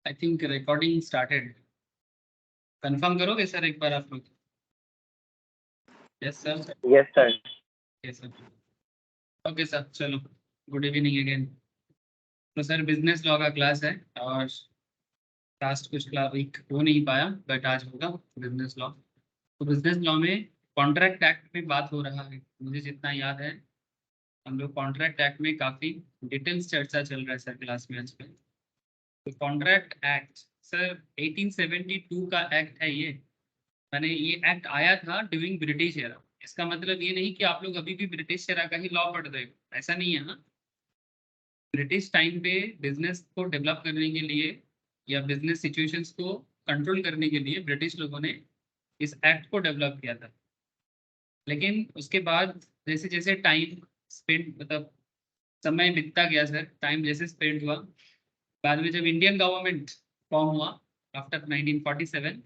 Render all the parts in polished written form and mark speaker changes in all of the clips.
Speaker 1: I think recording started. Confirm करोगे sir एक बार आप लोग? Yes sir.
Speaker 2: Yes sir.
Speaker 1: Yes sir. Okay sir, चलो गुड इवनिंग अगेन। तो सर बिजनेस लॉ का क्लास है और लास्ट कुछ वीक हो नहीं पाया बट आज होगा बिजनेस लॉ। तो बिजनेस लॉ में कॉन्ट्रैक्ट एक्ट में बात हो रहा है, मुझे जितना याद है। हम लोग कॉन्ट्रैक्ट एक्ट में काफ़ी डिटेल्स चर्चा चल रहा है सर क्लास में आजकल। तो कॉन्ट्रैक्ट एक्ट सर 1872 का एक्ट है ये। मैंने ये एक्ट आया था ड्यूरिंग ब्रिटिश एरा। इसका मतलब ये नहीं कि आप लोग अभी भी ब्रिटिश एरा का ही लॉ पढ़ रहे हो, ऐसा नहीं है। हाँ, ब्रिटिश टाइम पे बिजनेस को डेवलप करने के लिए या बिजनेस सिचुएशंस को कंट्रोल करने के लिए ब्रिटिश लोगों ने इस एक्ट को डेवलप किया था। लेकिन उसके बाद जैसे जैसे टाइम स्पेंड मतलब समय बीतता गया सर, टाइम जैसे स्पेंड हुआ, बाद में जब इंडियन गवर्नमेंट फॉर्म हुआ आफ्टर 1947,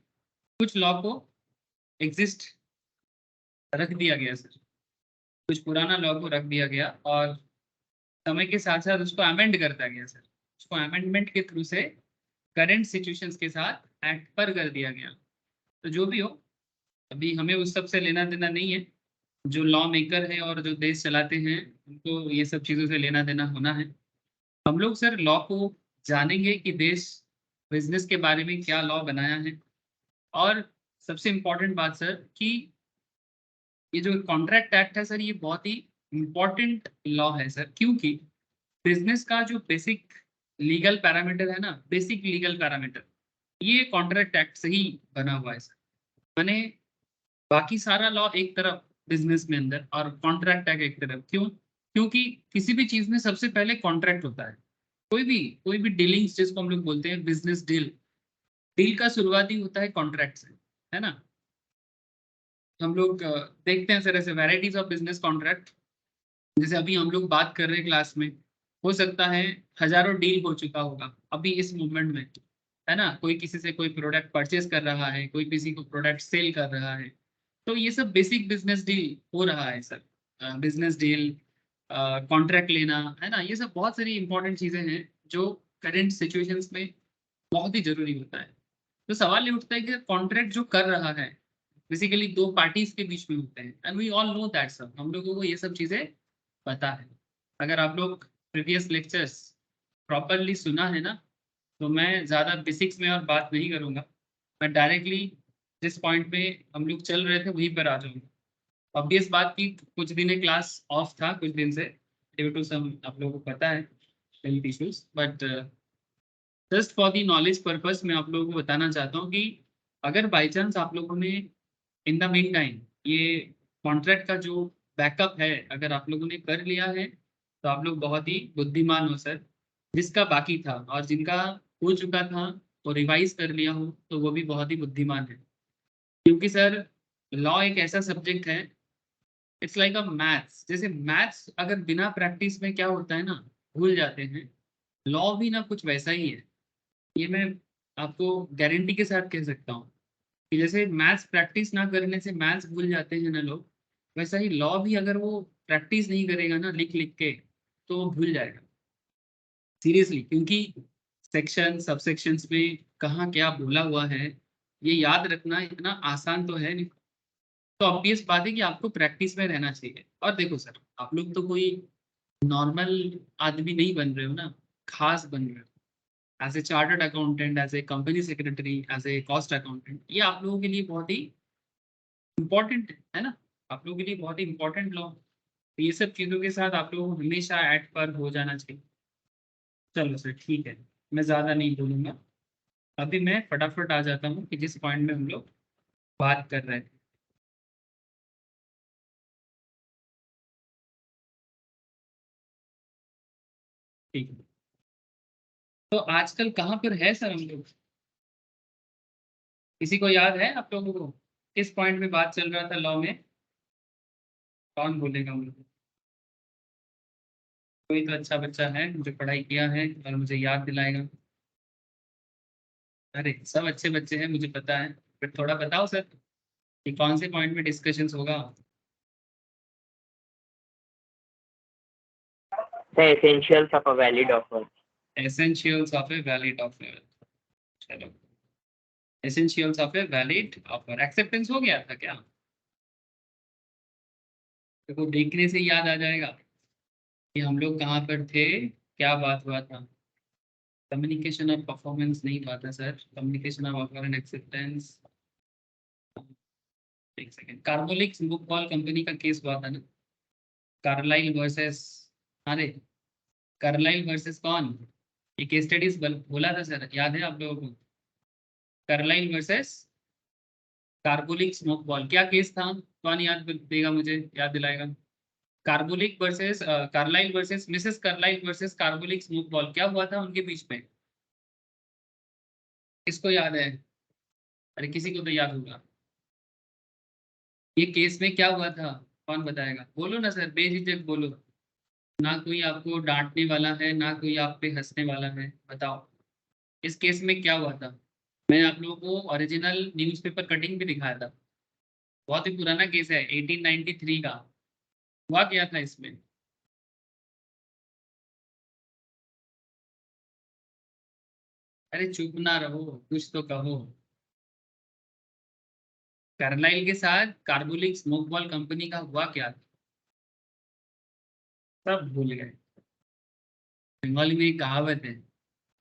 Speaker 1: कुछ लॉ को एग्जिस्ट रख दिया गया सर। कुछ पुराना लॉ को रख दिया गया और समय के साथ साथ उसको अमेंड करता गया सर। उसको अमेंडमेंट के थ्रू से करंट सिचुएशंस के साथ एक्ट पर कर दिया गया। तो जो भी हो, अभी हमें उस सब से लेना देना नहीं है। जो लॉ मेकर है और जो देश चलाते हैं उनको ये सब चीज़ों से लेना देना होना है। हम लोग सर लॉ को जानेंगे कि देश बिजनेस के बारे में क्या लॉ बनाया है। और सबसे इम्पोर्टेंट बात सर कि ये जो कॉन्ट्रैक्ट एक्ट है सर, ये बहुत ही इम्पोर्टेंट लॉ है सर, क्योंकि बिजनेस का जो बेसिक लीगल पैरामीटर है ना, बेसिक लीगल पैरामीटर, ये कॉन्ट्रैक्ट एक्ट से ही बना हुआ है सर। मैंने बाकी सारा लॉ एक तरफ बिजनेस में अंदर और कॉन्ट्रैक्ट एक्ट एक तरफ, क्यों? क्योंकि किसी भी चीज में सबसे पहले कॉन्ट्रैक्ट होता है। कोई भी डीलिंग्स जिसको हम लोग बोलते हैं बिजनेस डील, डील का शुरुआती होता है कॉन्ट्रैक्ट से, है ना। हम लोग देखते हैं सर ऐसे वैराइटीज ऑफ बिजनेस कॉन्ट्रैक्ट। जैसे अभी हम लोग बात कर रहे हैं क्लास में, हो सकता है हजारों डील हो चुका होगा अभी इस मूवमेंट में, है ना। कोई किसी से कोई प्रोडक्ट परचेज कर रहा है, कोई किसी को प्रोडक्ट सेल कर रहा है। तो ये सब बेसिक बिजनेस डील हो रहा है सर। बिजनेस डील, कॉन्ट्रैक्ट लेना, है ना, ये सब बहुत सारी इंपॉर्टेंट चीजें हैं जो करंट सिचुएशंस में बहुत ही जरूरी होता है। तो सवाल ये उठता है कि कॉन्ट्रैक्ट जो कर रहा है बेसिकली दो पार्टीज के बीच में होते हैं, and we all know that sir. हम लोगों को ये सब चीजें पता है। अगर आप लोग प्रीवियस लेक्चर्स प्रॉपरली सुना है ना, तो मैं ज़्यादा बेसिक्स में और बात नहीं करूँगा। मैं डायरेक्टली जिस पॉइंट पे हम लोग चल रहे थे वहीं पर आ जाऊँगा। ऑब्वियस बात की कुछ दिन क्लास ऑफ था कुछ दिन से, ड्यू टू सम, आप लोगों को पता है, health issues. But just for the knowledge purpose मैं आप लोगों को बताना चाहता हूँ कि अगर बाई चांस आप लोगों ने इन द मीन टाइम ये कॉन्ट्रैक्ट का जो बैकअप है अगर आप लोगों ने कर लिया है, तो आप लोग बहुत ही बुद्धिमान हो सर। जिसका बाकी था और जिनका हो चुका था वो रिवाइज कर लिया हो, तो वो भी बहुत ही बुद्धिमान है। क्योंकि सर लॉ एक ऐसा सब्जेक्ट है, इट्स लाइक अ मैथ्स। जैसे मैथ्स अगर बिना प्रैक्टिस में क्या होता है ना, भूल जाते हैं, लॉ भी ना कुछ वैसा ही है। ये मैं आपको गारंटी के साथ कह सकता हूँ कि जैसे मैथ्स प्रैक्टिस ना करने से मैथ्स भूल जाते हैं ना लोग, वैसा ही लॉ भी अगर वो प्रैक्टिस नहीं करेगा ना लिख लिख के, तो वो भूल जाएगा सीरियसली। क्योंकि सेक्शन सबसेक्शंस में कहाँ क्या बोला हुआ है ये याद रखना इतना आसान तो है नहीं। तो ऑब्वियस बात है कि आपको प्रैक्टिस में रहना चाहिए। और देखो सर, आप लोग तो कोई नॉर्मल आदमी नहीं बन रहे हो ना, खास बन रहे हो। As a chartered accountant, as a company secretary, as a cost accountant, ये आप लोगों के लिए बहुत ही इम्पोर्टेंट है ना। आप लोगों के लिए बहुत ही इम्पोर्टेंट लॉ। तो ये सब चीज़ों के साथ आप लोगों को हमेशा एट पर हो जाना चाहिए। चलो सर ठीक है, मैं ज़्यादा नहीं बोलूँगा। अभी मैं फटाफट आ जाता हूँ कि जिस पॉइंट में हम लोग बात कर रहे थे। ठीक है, तो आजकल कहाँ पर है सर हम लोग? किसी को याद है आप लोगों को किस पॉइंट में बात चल रहा था लॉ में? कौन बोलेगा मुझे? कोई तो अच्छा बच्चा है जो पढ़ाई किया है और मुझे याद दिलाएगा। अरे सब अच्छे बच्चे हैं मुझे पता है, बट थोड़ा बताओ सर कि कौन से पॉइंट में डिस्कशंस होगा।
Speaker 2: The essentials of a valid offer.
Speaker 1: Essentials of a valid offer. चलो, essentials of a valid offer, acceptance हो गया था क्या? देखो देखने से याद आ जाएगा कि हम लोग कहाँ पर थे, क्या बात हुआ था। कम्युनिकेशन और परफॉर्मेंस नहीं हुआ था sir, communication of offer and acceptance. एक second, carbolic book ball company का केस हुआ था ना, कार्लाइल वर्सेस, अरे कार्लाइल वर्सेस कौन, ये केस स्टडीज बोला था सर, याद है आप लोगों को? Carlisle versus Carbolic smoke ball, क्या केस था? कौन याद देगा मुझे, याद दिलाएगा? Carbolic versus Carlisle versus Mrs Carlisle versus Carbolic smoke ball, क्या हुआ था उनके बीच में? किसको याद है? अरे किसी को तो याद होगा। ये केस में क्या हुआ था, कौन बताएगा? बोलो ना सर, बेझिझक बोलो, ना कोई आपको डांटने वाला है, ना कोई आप पे हंसने वाला है, बताओ इस केस में क्या हुआ था। मैं आप लोगों को ओरिजिनल न्यूज़पेपर कटिंग भी दिखाया था, बहुत ही पुराना केस है 1893 का। हुआ क्या था इसमें? अरे चुप ना रहो, कुछ तो कहो। कार्लाइल के साथ कार्बोलिक स्मोक बॉल कंपनी का हुआ क्या था? सब भूल गए। बंगाली में एक कहावत है,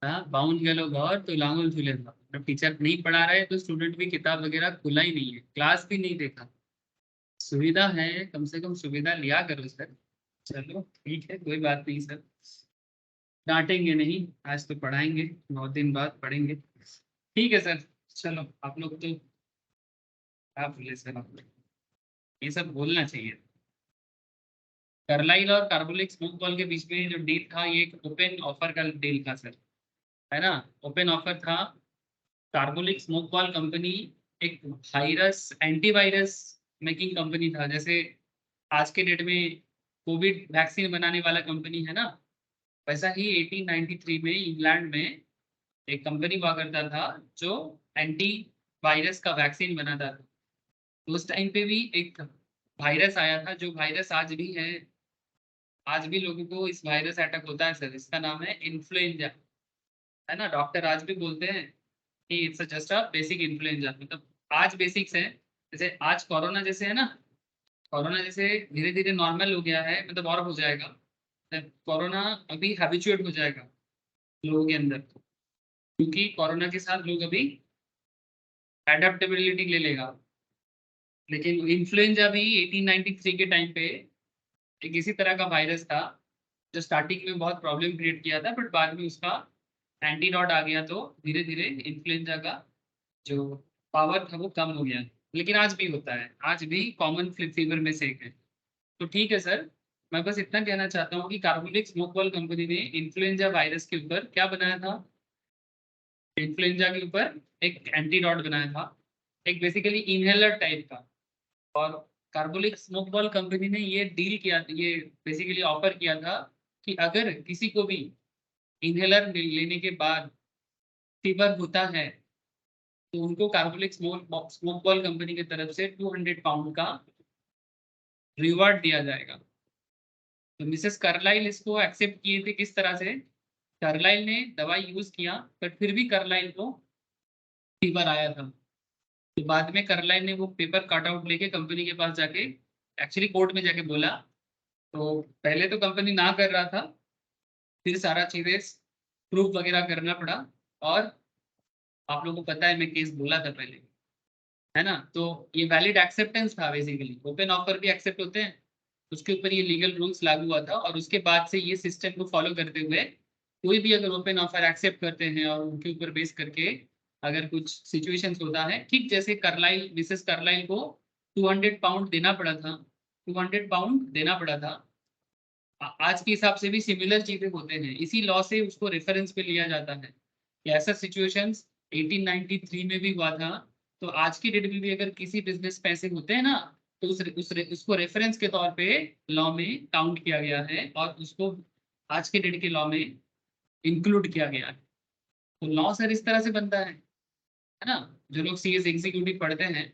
Speaker 1: हाँ, बाउन गेलो घर तो लांगल झूले था। जब टीचर नहीं पढ़ा रहे तो स्टूडेंट भी किताब वगैरह खुला ही नहीं है, क्लास भी नहीं देखा। सुविधा है, कम से कम सुविधा लिया करो सर। चलो ठीक है, कोई बात नहीं सर, डांटेंगे नहीं, आज तो पढ़ाएंगे, 9 दिन बाद पढ़ेंगे। ठीक है सर। चलो आप लोग तो, आप बोले सर, आप लोग ये सब बोलना चाहिए। कार्लाइल और कार्बोलिक स्मोक बॉल के बीच में जो डील था, ये एक ओपन ऑफर का डील था सर, है ना? ओपन ऑफर था। कार्बोलिक स्मोक बॉल कंपनी एक वायरस, एंटीवायरस मेकिंग कंपनी था, जैसे आज के डेट में कोविड वैक्सीन बनाने वाला कंपनी है ना, वैसा ही 1893 में इंग्लैंड में एक कंपनी हुआ करता था जो एंटी वायरस का वैक्सीन बनाता था। तो उस टाइम पे भी एक वायरस आया था, जो वायरस आज भी है, आज भी लोगों को इस वायरस अटैक होता है सर, इसका नाम है इन्फ्लुएंजा, है ना? डॉक्टर आज भी बोलते हैं कि it's just a basic influenza, मतलब आज बेसिक्स है। जैसे आज कोरोना जैसे है ना, कोरोना जैसे धीरे धीरे नॉर्मल हो गया है, मतलब और हो जाएगा, कोरोना अभी हैबिचुएट हो जाएगा लोगों के अंदर, क्योंकि कोरोना के साथ लोग अभी एडेप्टेबिलिटी ले लेगा। लेकिन इन्फ्लुएंजा भी 1893 के टाइम पे एक इसी तरह का वायरस था, जो स्टार्टिंग में बहुत प्रॉब्लम क्रिएट किया था, बट बाद में उसका एंटीडॉट आ गया, तो धीरे धीरे इन्फ्लुएंजा का जो पावर था वो कम हो गया। लेकिन आज भी होता है, आज भी कॉमन फ्लिप फीवर में से एक है। तो ठीक है सर, मैं बस इतना कहना चाहता हूँ कि कार्बोलिक स्मोक बॉल कंपनी ने इन्फ्लुएंजा वायरस के ऊपर क्या बनाया था, इन्फ्लुएंजा के ऊपर एक एंटीडॉट बनाया था, एक बेसिकली इनहेलर टाइप का। और कार्बोलिक स्मोक बॉल कंपनी ने ये डील किया, ये बेसिकली ऑफर किया था कि अगर किसी को भी इनहेलर लेने के बाद फीवर होता है, तो उनको कार्बोलिक स्मोक बॉल कंपनी की तरफ से 200 पाउंड का रिवॉर्ड दिया जाएगा। तो मिसेस कार्लाइल इसको एक्सेप्ट किए थे, किस तरह से? कार्लाइल ने दवाई यूज किया, पर फिर भी कार्लाइल को फीवर आया था। तो बाद में कार्लाइल ने वो पेपर कट आउट लेके कंपनी के पास जाके, एक्चुअली कोर्ट में जाके बोला। तो पहले तो कंपनी ना कर रहा था, फिर सारा चीजें प्रूफ वगैरह करना पड़ा, और आप लोगों को पता है मैं केस बोला था पहले, है ना? तो ये वैलिड एक्सेप्टेंस था, बेसिकली ओपन ऑफर भी एक्सेप्ट होते हैं, उसके ऊपर ये लीगल रूल्स लागू हुआ था, और उसके बाद से ये सिस्टम को फॉलो करते हुए कोई भी अगर ओपन ऑफर एक्सेप्ट करते हैं और उनके ऊपर बेस करके अगर कुछ सिचुएशंस होता है, ठीक जैसे कार्लाइल, मिसेस कार्लाइल को 200 पाउंड देना पड़ा था, 200 पाउंड देना पड़ा था, आज के हिसाब से भी सिमिलर चीजें होते हैं, इसी लॉ से उसको रेफरेंस पे लिया जाता है कि ऐसा सिचुएशंस 1893 में भी हुआ था। तो आज की डेट में भी अगर किसी बिजनेस पैसे होते हैं ना, तो उसको रेफरेंस के तौर पे लॉ में काउंट किया गया है, और उसको आज के डेट के लॉ में इंक्लूड किया गया है। तो लॉ सर इस तरह से बनता है ना? जो लोग सीएस एग्जीक्यूटिव पढ़ते हैं,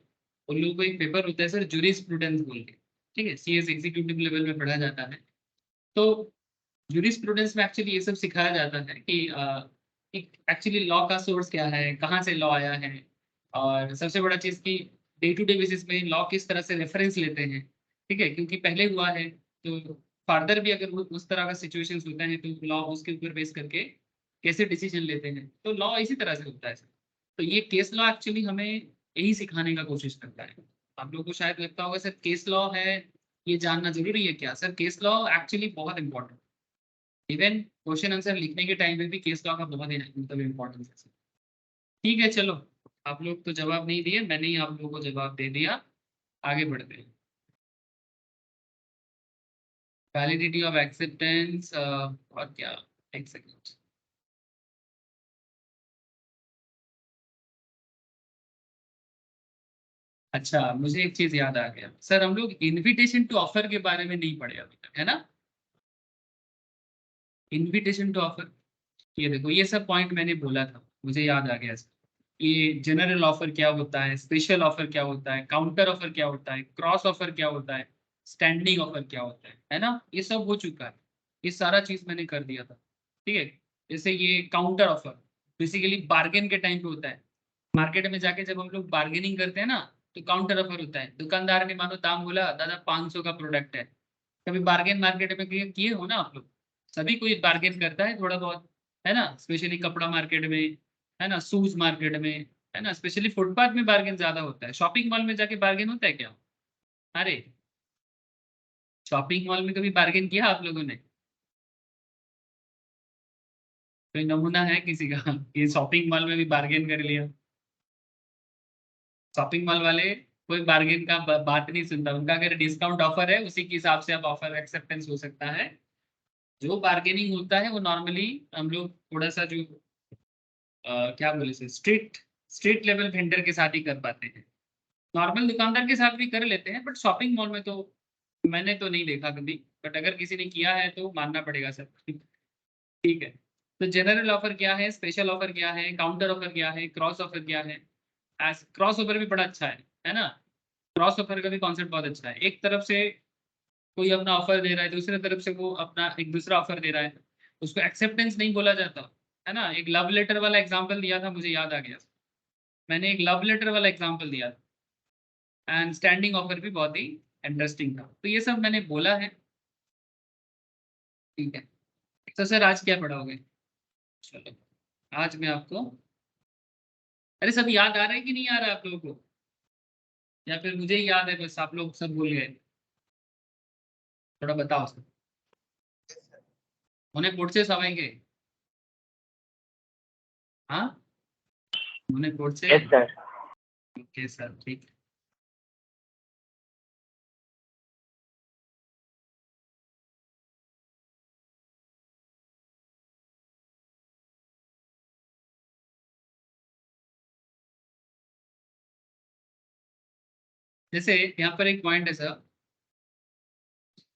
Speaker 1: उन लोगों को एक पेपर होता है सर, जूरिस्प्रूडेंस बोल के, ठीक है, सीएस एग्जीक्यूटिव लेवल में पढ़ा जाता है। तो जूरिस्प्रूडेंस में एक्चुअली ये सब सिखाया जाता है कि एक्चुअली लॉ का सोर्स क्या है, कहाँ से लॉ आया है, और सबसे बड़ा चीज़ की डे टू डे बेसिस में लॉ किस तरह से रेफरेंस लेते हैं। ठीक है, क्योंकि पहले हुआ है तो फर्दर भी अगर उस तरह का सिचुएशंस होता है तो लॉ उसके ऊपर बेस करके कैसे डिसीजन लेते हैं, तो लॉ इसी तरह से होता है सर। तो ये केस लॉ एक्चुअली हमें यही सिखाने का कोशिश करता है। आप लोगों को शायद लगता होगा सर केस लॉ है ये जानना जरूरी है क्या, सर केस लॉ एक्चुअली बहुत इंपॉर्टेंट, इवन क्वेश्चन आंसर लिखने के टाइम पे भी केस लॉ का बहुत ही मतलब इम्पोर्टेंस है। ठीक है चलो, आप लोग तो जवाब नहीं दिए, मैंने ही आप लोगों को जवाब दे दिया। आगे बढ़ते हैं। वैलिडिटी ऑफ एक्सेप्टेंस और क्या, एक सेकंड। अच्छा मुझे एक चीज याद आ गया सर, हम लोग इनविटेशन टू ऑफर के बारे में नहीं पढ़े अभी तक, है ना। इनविटेशन टू ऑफर, ये देखो ये सब पॉइंट मैंने बोला था, मुझे याद आ गया सर। ये जनरल ऑफर क्या होता है, स्पेशल ऑफर क्या होता है, काउंटर ऑफर क्या होता है, क्रॉस ऑफर क्या होता है, स्टैंडिंग ऑफर क्या होता है ना, ये सब हो चुका है। ये सारा चीज मैंने कर दिया था। ठीक है, जैसे ये काउंटर ऑफर बेसिकली बार्गेन के टाइम पे होता है। मार्केट में जाके जब हम लोग बार्गेनिंग करते हैं ना, तो काउंटर ऑफर होता है। दुकानदार ने मानो दाम बोला दादा 500 का प्रोडक्ट है। कभी बार्गेन मार्केट में किए हो ना आप लोग, सभी कोई बार्गेन करता है थोड़ा बहुत, है ना, स्पेशली कपड़ा मार्केट में, है ना, शूज मार्केट में, है ना, स्पेशली फुटपाथ में बार्गेन ज्यादा होता है। शॉपिंग मॉल में जाके बार्गेन होता है क्या? अरे शॉपिंग मॉल में कभी बार्गेन किया आप लोगों ने? कोई नमूना है किसी का ये शॉपिंग मॉल में भी बार्गेन कर लिया? शॉपिंग मॉल वाले कोई बार्गेन का बात नहीं सुनता, उनका अगर डिस्काउंट ऑफर है उसी के हिसाब से अब ऑफर एक्सेप्टेंस हो सकता है। जो बार्गेनिंग होता है वो नॉर्मली हम लोग थोड़ा सा जो क्या बोले से स्ट्रीट स्ट्रीट लेवल वेंडर के साथ ही कर पाते हैं। नॉर्मल दुकानदार के साथ भी कर लेते हैं, बट शॉपिंग मॉल में तो मैंने तो नहीं देखा कभी। बट अगर किसी ने किया है तो मानना पड़ेगा सर। ठीक है, तो जनरल ऑफर क्या है, स्पेशल ऑफर क्या है, काउंटर ऑफर क्या है, क्रॉस ऑफर क्या है। क्रॉस ऑफर भी बड़ा अच्छा है ना। क्रॉस ऑफर का भी कॉन्सेप्ट बहुत अच्छा है। एक तरफ से कोई अपना ऑफर दे रहा है, दूसरी तरफ से वो अपना एक दूसरा ऑफर दे रहा है, उसको एक्सेप्टेंस नहीं बोला जाता, है ना। एक लव लेटर वाला एग्जांपल दिया था, मुझे याद आ गया, मैंने एक लव लेटर वाला एग्जांपल दिया था। एंड स्टैंडिंग ऑफर भी बहुत ही इंटरेस्टिंग था, तो ये सब मैंने बोला है। ठीक है, तो सर आज क्या पढ़ाओगे? चलो आज मैं आपको, अरे सब याद आ रहा है कि नहीं आ रहा है आप लोगों को, या फिर मुझे ही याद है बस आप लोग सब भूल गए? थोड़ा बताओ सर। उन्हें कोर्ट से सवाएंगे? हाँ, उन्हें कोर्ट से।
Speaker 2: Yes sir.
Speaker 1: ओके सर, ठीक है। जैसे यहाँ पर एक पॉइंट है सर।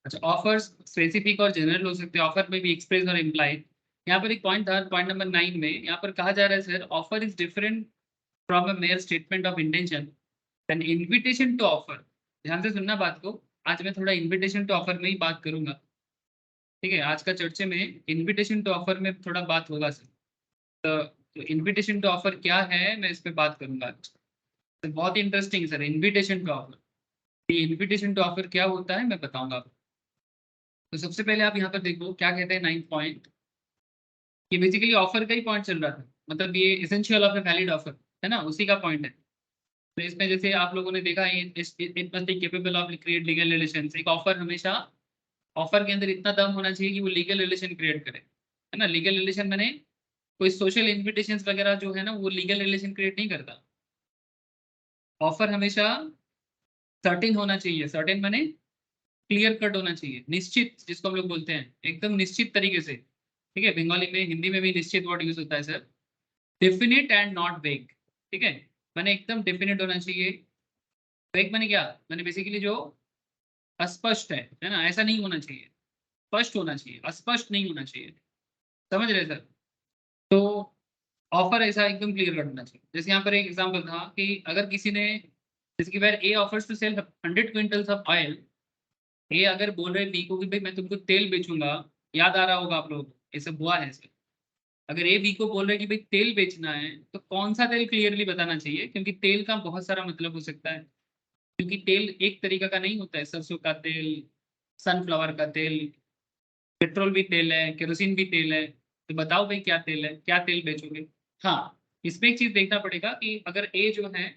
Speaker 1: अच्छा, ऑफर्स स्पेसिफिक और जनरल हो सकते हैं, ऑफर में भी एक्सप्रेस और इम्प्लाइड। यहाँ पर एक पॉइंट था, पॉइंट नंबर 9 में यहाँ पर कहा जा रहा है sir, offer is different from a mayor statement of intention N invitation to offer. ध्यान से सुनना बात को, आज मैं थोड़ा इन्विटेशन टू ऑफर में ही बात करूंगा। ठीक है, आज का चर्चा में इन्विटेशन टू ऑफर में थोड़ा बात होगा सर। तो इन्विटेशन टू ऑफर क्या है मैं इस पे बात करूंगा आज। तो बहुत interesting sir, invitation to offer. ये इन्विटेशन टू ऑफर क्या होता है मैं बताऊंगा आपको। तो सबसे पहले आप यहाँ पर देखो क्या कहते हैं 9th पॉइंट। ये बेसिकली ऑफर का ही पॉइंट चल रहा था, मतलब ये essential of a valid offer, है ना, उसी का पॉइंट है। तो इसमें जैसे आप लोगों ने देखा it must be capable of create legal relations. एक ऑफर हमेशा, ऑफर के अंदर इतना दम होना चाहिए कि वो लीगल रिलेशन क्रिएट करे, है ना। लीगल रिलेशन मैंने कोई सोशल इन्विटेशंस वगैरह जो है ना वो लीगल रिलेशन क्रिएट नहीं करता। ऑफर हमेशा सर्टेन होना चाहिए, सर्टेन मैंने क्लियर कट होना चाहिए, निश्चित जिसको हम लोग बोलते हैं, एकदम निश्चित तरीके से। ठीक है, बंगाली में हिंदी में भी निश्चित वर्ड यूज होता है सर। डेफिनेट एंड नॉट वेग। ठीक है, मैंने एकदम डेफिनेट होना चाहिए। वेग मैंने क्या, मैंने बेसिकली जो अस्पष्ट है ना, ऐसा नहीं होना चाहिए। स्पष्ट होना चाहिए, अस्पष्ट नहीं होना चाहिए। समझ रहे सर? तो ऑफर ऐसा एकदम क्लियर कट होना चाहिए। जैसे यहाँ पर एक एग्जांपल था कि अगर किसी ने, जैसे कि where A offers to cell 100 quintals of oil. ए अगर बोल रहे बी को कि भाई मैं तुमको तेल बेचूंगा, याद आ रहा होगा आप लोगों को, ये सब हुआ है सर। अगर ए बी को बोल रहे हैं कि भाई तेल बेचना है तो कौन सा तेल क्लियरली बताना चाहिए, क्योंकि तेल का बहुत सारा मतलब हो सकता है, क्योंकि तेल एक तरीका का नहीं होता है। सरसों का तेल, सनफ्लावर का तेल, पेट्रोल भी तेल है, केरोसिन भी तेल है। तो बताओ भाई क्या तेल है, क्या तेल बेचोगे। हाँ, इसमें एक चीज देखना पड़ेगा कि अगर ए जो है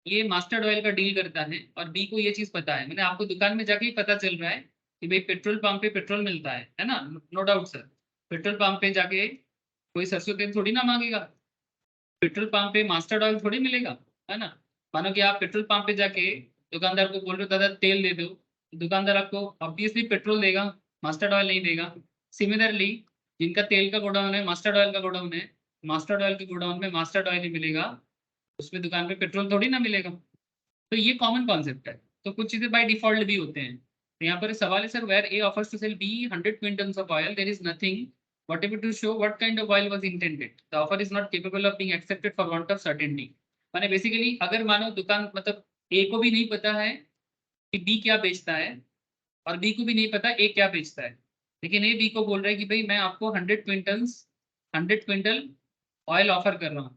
Speaker 1: ये मास्टर्ड ऑयल का डील करता है और बी को ये चीज पता है, मैंने आपको दुकान में जाके ही पता चल रहा है कि भाई पेट्रोल पंप पे पेट्रोल मिलता है ना, no doubt sir. Petrol pump पे जाके कोई सरसों तेल थोड़ी ना मांगेगा, पेट्रोल पंप पे मास्टर्ड ऑयल थोड़ी मिलेगा, है ना। मानो कि आप पेट्रोल पंप पे जाके दुकानदार को बोल रहे हो दादा तेल दे दो, दुकानदार आपको ऑब्वियसली पेट्रोल देगा, मास्टर्ड ऑयल नहीं देगा। सिमिलरली जिनका तेल का गोडाउन है, मास्टर्ड ऑयल का गोडाउन है, मास्टर्ड ऑयल के गोडाउन में मास्टर्ड ऑयल ही मिलेगा, उसमें दुकान पे पेट्रोल थोड़ी ना मिलेगा। तो ये कॉमन कॉन्सेप्ट है। तो कुछ चीजें बाय डिफॉल्ट भी होते हैं। तो यहाँ पर सवाल है sir, where A offers to cell B 100 quintals of oil, there is nothing whatever to show what kind of oil was intended. The offer is not capable of being accepted for want of certainty. माने basically अगर मानो दुकान मतलब ए को भी नहीं पता है कि बी क्या बेचता है और बी को भी नहीं पता ए क्या बेचता है, लेकिन ए बी को बोल रहा है कि भाई मैं आपको 100 क्विंटल ऑयल ऑफर कर रहा हूँ,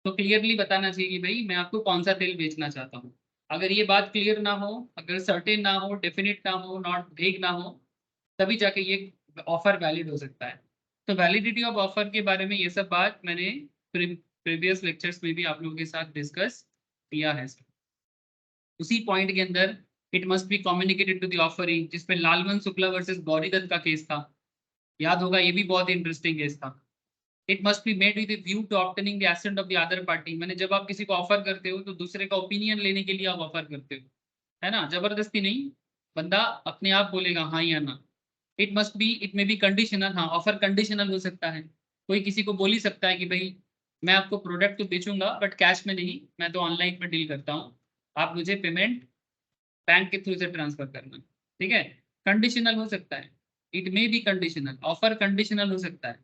Speaker 1: तो क्लियरली बताना चाहिए कि भाई मैं आपको कौन सा तेल बेचना चाहता हूँ। अगर ये बात क्लियर ना हो, अगर सर्टेन ना हो, डेफिनेट ना हो, नॉट वेग ना हो, तभी जाके ये ऑफर वैलिड हो सकता है। तो वैलिडिटी ऑफ ऑफर के बारे में ये सब बात मैंने प्रीवियस लेक्चर्स में भी आप लोगों के साथ डिस्कस किया है। उसी पॉइंट के अंदर it must be communicated to the offering, जिसमें लालवंत शुक्ला वर्सेस गौरी दत्त का केस था, याद होगा, ये भी बहुत इंटरेस्टिंग केस था। It must be made with view to obtaining the ascent of the other party. मैंने जब आप किसी को ऑफर करते हो तो दूसरे का ओपिनियन लेने के लिए आप ऑफर करते हो, है ना, जबरदस्ती नहीं, बंदा अपने आप बोलेगा हाँ या ना। It must be, it may be conditional, हाँ ऑफर कंडीशनल हो सकता है। कोई किसी को बोल ही सकता है कि भाई मैं आपको प्रोडक्ट तो बेचूंगा बट कैश में नहीं, मैं तो ऑनलाइन में डील करता हूँ, आप मुझे पेमेंट बैंक के थ्रू से ट्रांसफर करना, ठीक है। कंडीशनल हो सकता है, it may be conditional, offer conditional हो सकता है,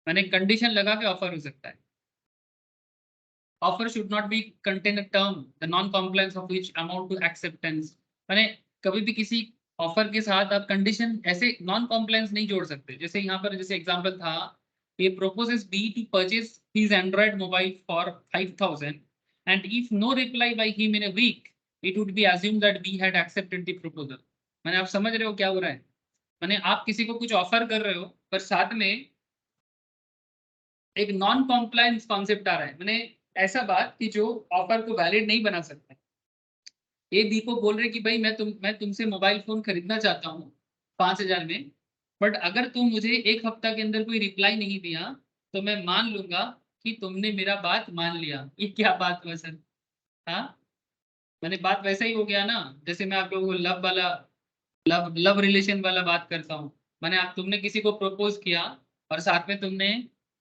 Speaker 1: मैंने कंडीशन लगा के ऑफर हो सकता है। Offer should not be contain a term the non compliance of which amount to acceptance. मैंने कभी भी किसी ऑफर के साथ आप कंडीशन ऐसे नॉन कॉम्प्लायंस नहीं जोड़ सकते। जैसे यहाँ पर जैसे एग्जांपल था, ये proposes B to purchase his Android mobile for 5,000 and if no reply by him in a week it would be assumed that B had accepted the proposal। मैंने, आप समझ रहे हो क्या हो रहा है। मैंने, आप किसी को कुछ ऑफर कर रहे हो पर साथ में एक नॉन कॉम्प्लायंस कॉन्सेप्ट आ रहा है। मैंने ऐसा बात कि जो ऑफर को वैलिड नहीं बना सकता। ए बी को बोल रहे कि भाई मैं तुमसे मोबाइल फोन खरीदना चाहता हूँ 5,000 में, बट अगर तुम मुझे एक हफ्ता के अंदर कोई रिप्लाई नहीं दिया तो मैं मान लूंगा कि तुमने मेरा बात मान लिया। ये क्या बात हुआ सर। हाँ, मैंने बात वैसा ही हो गया ना, जैसे मैं आप लोगों को लव वाला, लव रिलेशन वाला बात करता हूँ। मैंने, आप तुमने किसी को प्रपोज किया और साथ में तुमने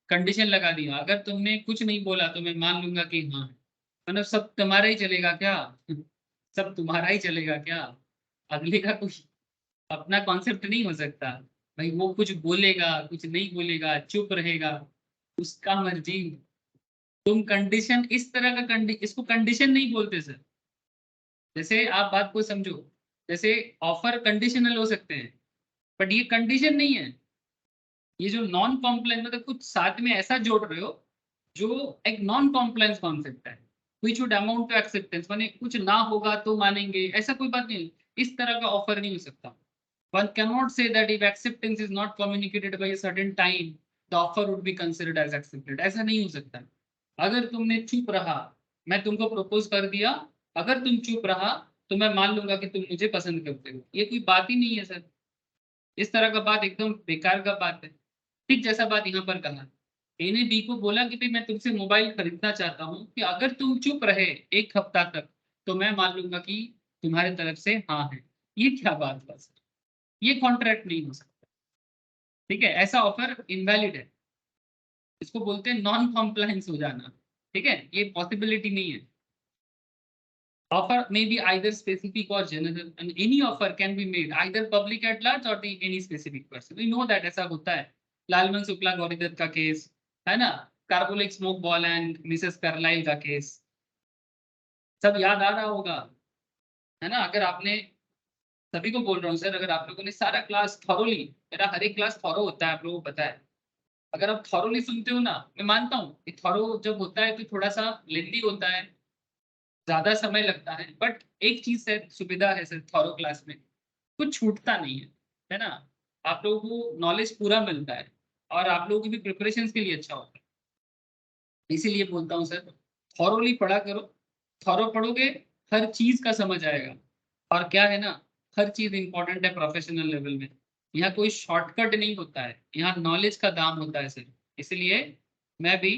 Speaker 1: कंडीशन लगा दिया, अगर तुमने कुछ नहीं बोला तो मैं मान लूंगा कि हाँ, मतलब सब तुम्हारा ही चलेगा क्या। सब तुम्हारा ही चलेगा क्या, अगले का कुछ अपना कॉन्सेप्ट नहीं हो सकता। भाई वो कुछ बोलेगा, कुछ नहीं बोलेगा, चुप रहेगा, उसका मर्जी। तुम कंडीशन इस तरह का इसको कंडीशन नहीं बोलते सर। जैसे आप बात को समझो, जैसे ऑफर कंडीशनल हो सकते हैं बट ये कंडीशन नहीं है। ये जो नॉन कॉम्प्लायंस मतलब कुछ साथ में ऐसा जोड़ रहे हो जो एक नॉन कॉम्प्लायंस कॉन्सेप्ट है, which would amount to acceptance, माने कुछ ना होगा तो मानेंगे, ऐसा कोई बात नहीं। इस तरह का ऑफर नहीं हो सकता। One can not say that if acceptance is not communicated bye a certain time the offer would be considered as accepted, ऐसा नहीं हो सकता। अगर तुमने चुप रहा, मैं तुमको प्रपोज कर दिया, अगर तुम चुप रहा तो मैं मान लूंगा कि तुम मुझे पसंद करते हो, ये कोई बात ही नहीं है सर। इस तरह का बात एकदम बेकार का बात है। ठीक जैसा बात यहाँ पर कहा, ए ने बी को बोला कि भाई मैं तुमसे मोबाइल खरीदना चाहता हूँ, कि अगर तुम चुप रहे एक हफ्ता तक तो मैं मान लूंगा कि तुम्हारे तरफ से हाँ है। ये क्या बात हुआ सर, ये कॉन्ट्रैक्ट नहीं हो सकता, ठीक है, ऐसा ऑफर इनवैलिड है। इसको बोलते हैं नॉन कॉम्प्लायंस हो जाना, ठीक है, ये पॉसिबिलिटी नहीं है। Offer may be either specific or general, and any offer can be made either public at large or the any specific person. We know that ऐसा होता है। लालमन शुक्ला गौरी दत्त का केस है ना, carbolic smoke ball and Mrs Carlisle का case, सब याद आ रहा होगा, है ना। अगर आपने, सभी को बोल रहा हूँ सर, अगर आप लोगों ने सारा क्लास थॉरोली, मेरा हर एक क्लास थॉरो होता है, आप लोगों को पता है, अगर आप थॉरोली सुनते हो ना, मैं मानता हूँ कि थॉरो जब होता है तो थोड़ा सा लेंदी होता है, ज्यादा समय लगता है, बट एक चीज है, सुविधा है सर थॉरो क्लास में, कुछ छूटता नहीं है ना। आप लोगों को नॉलेज पूरा मिलता है और आप लोगों की भी प्रिपरेशन के लिए अच्छा होता है। इसीलिए बोलता हूँ सर, थॉरोली पढ़ा करो। थॉरो पढ़ोगे, हर चीज का समझ आएगा। और क्या है ना, हर चीज इंपॉर्टेंट है प्रोफेशनल लेवल में। यहाँ कोई शॉर्टकट नहीं होता है, यहाँ नॉलेज का दाम होता है सर। इसलिए मैं भी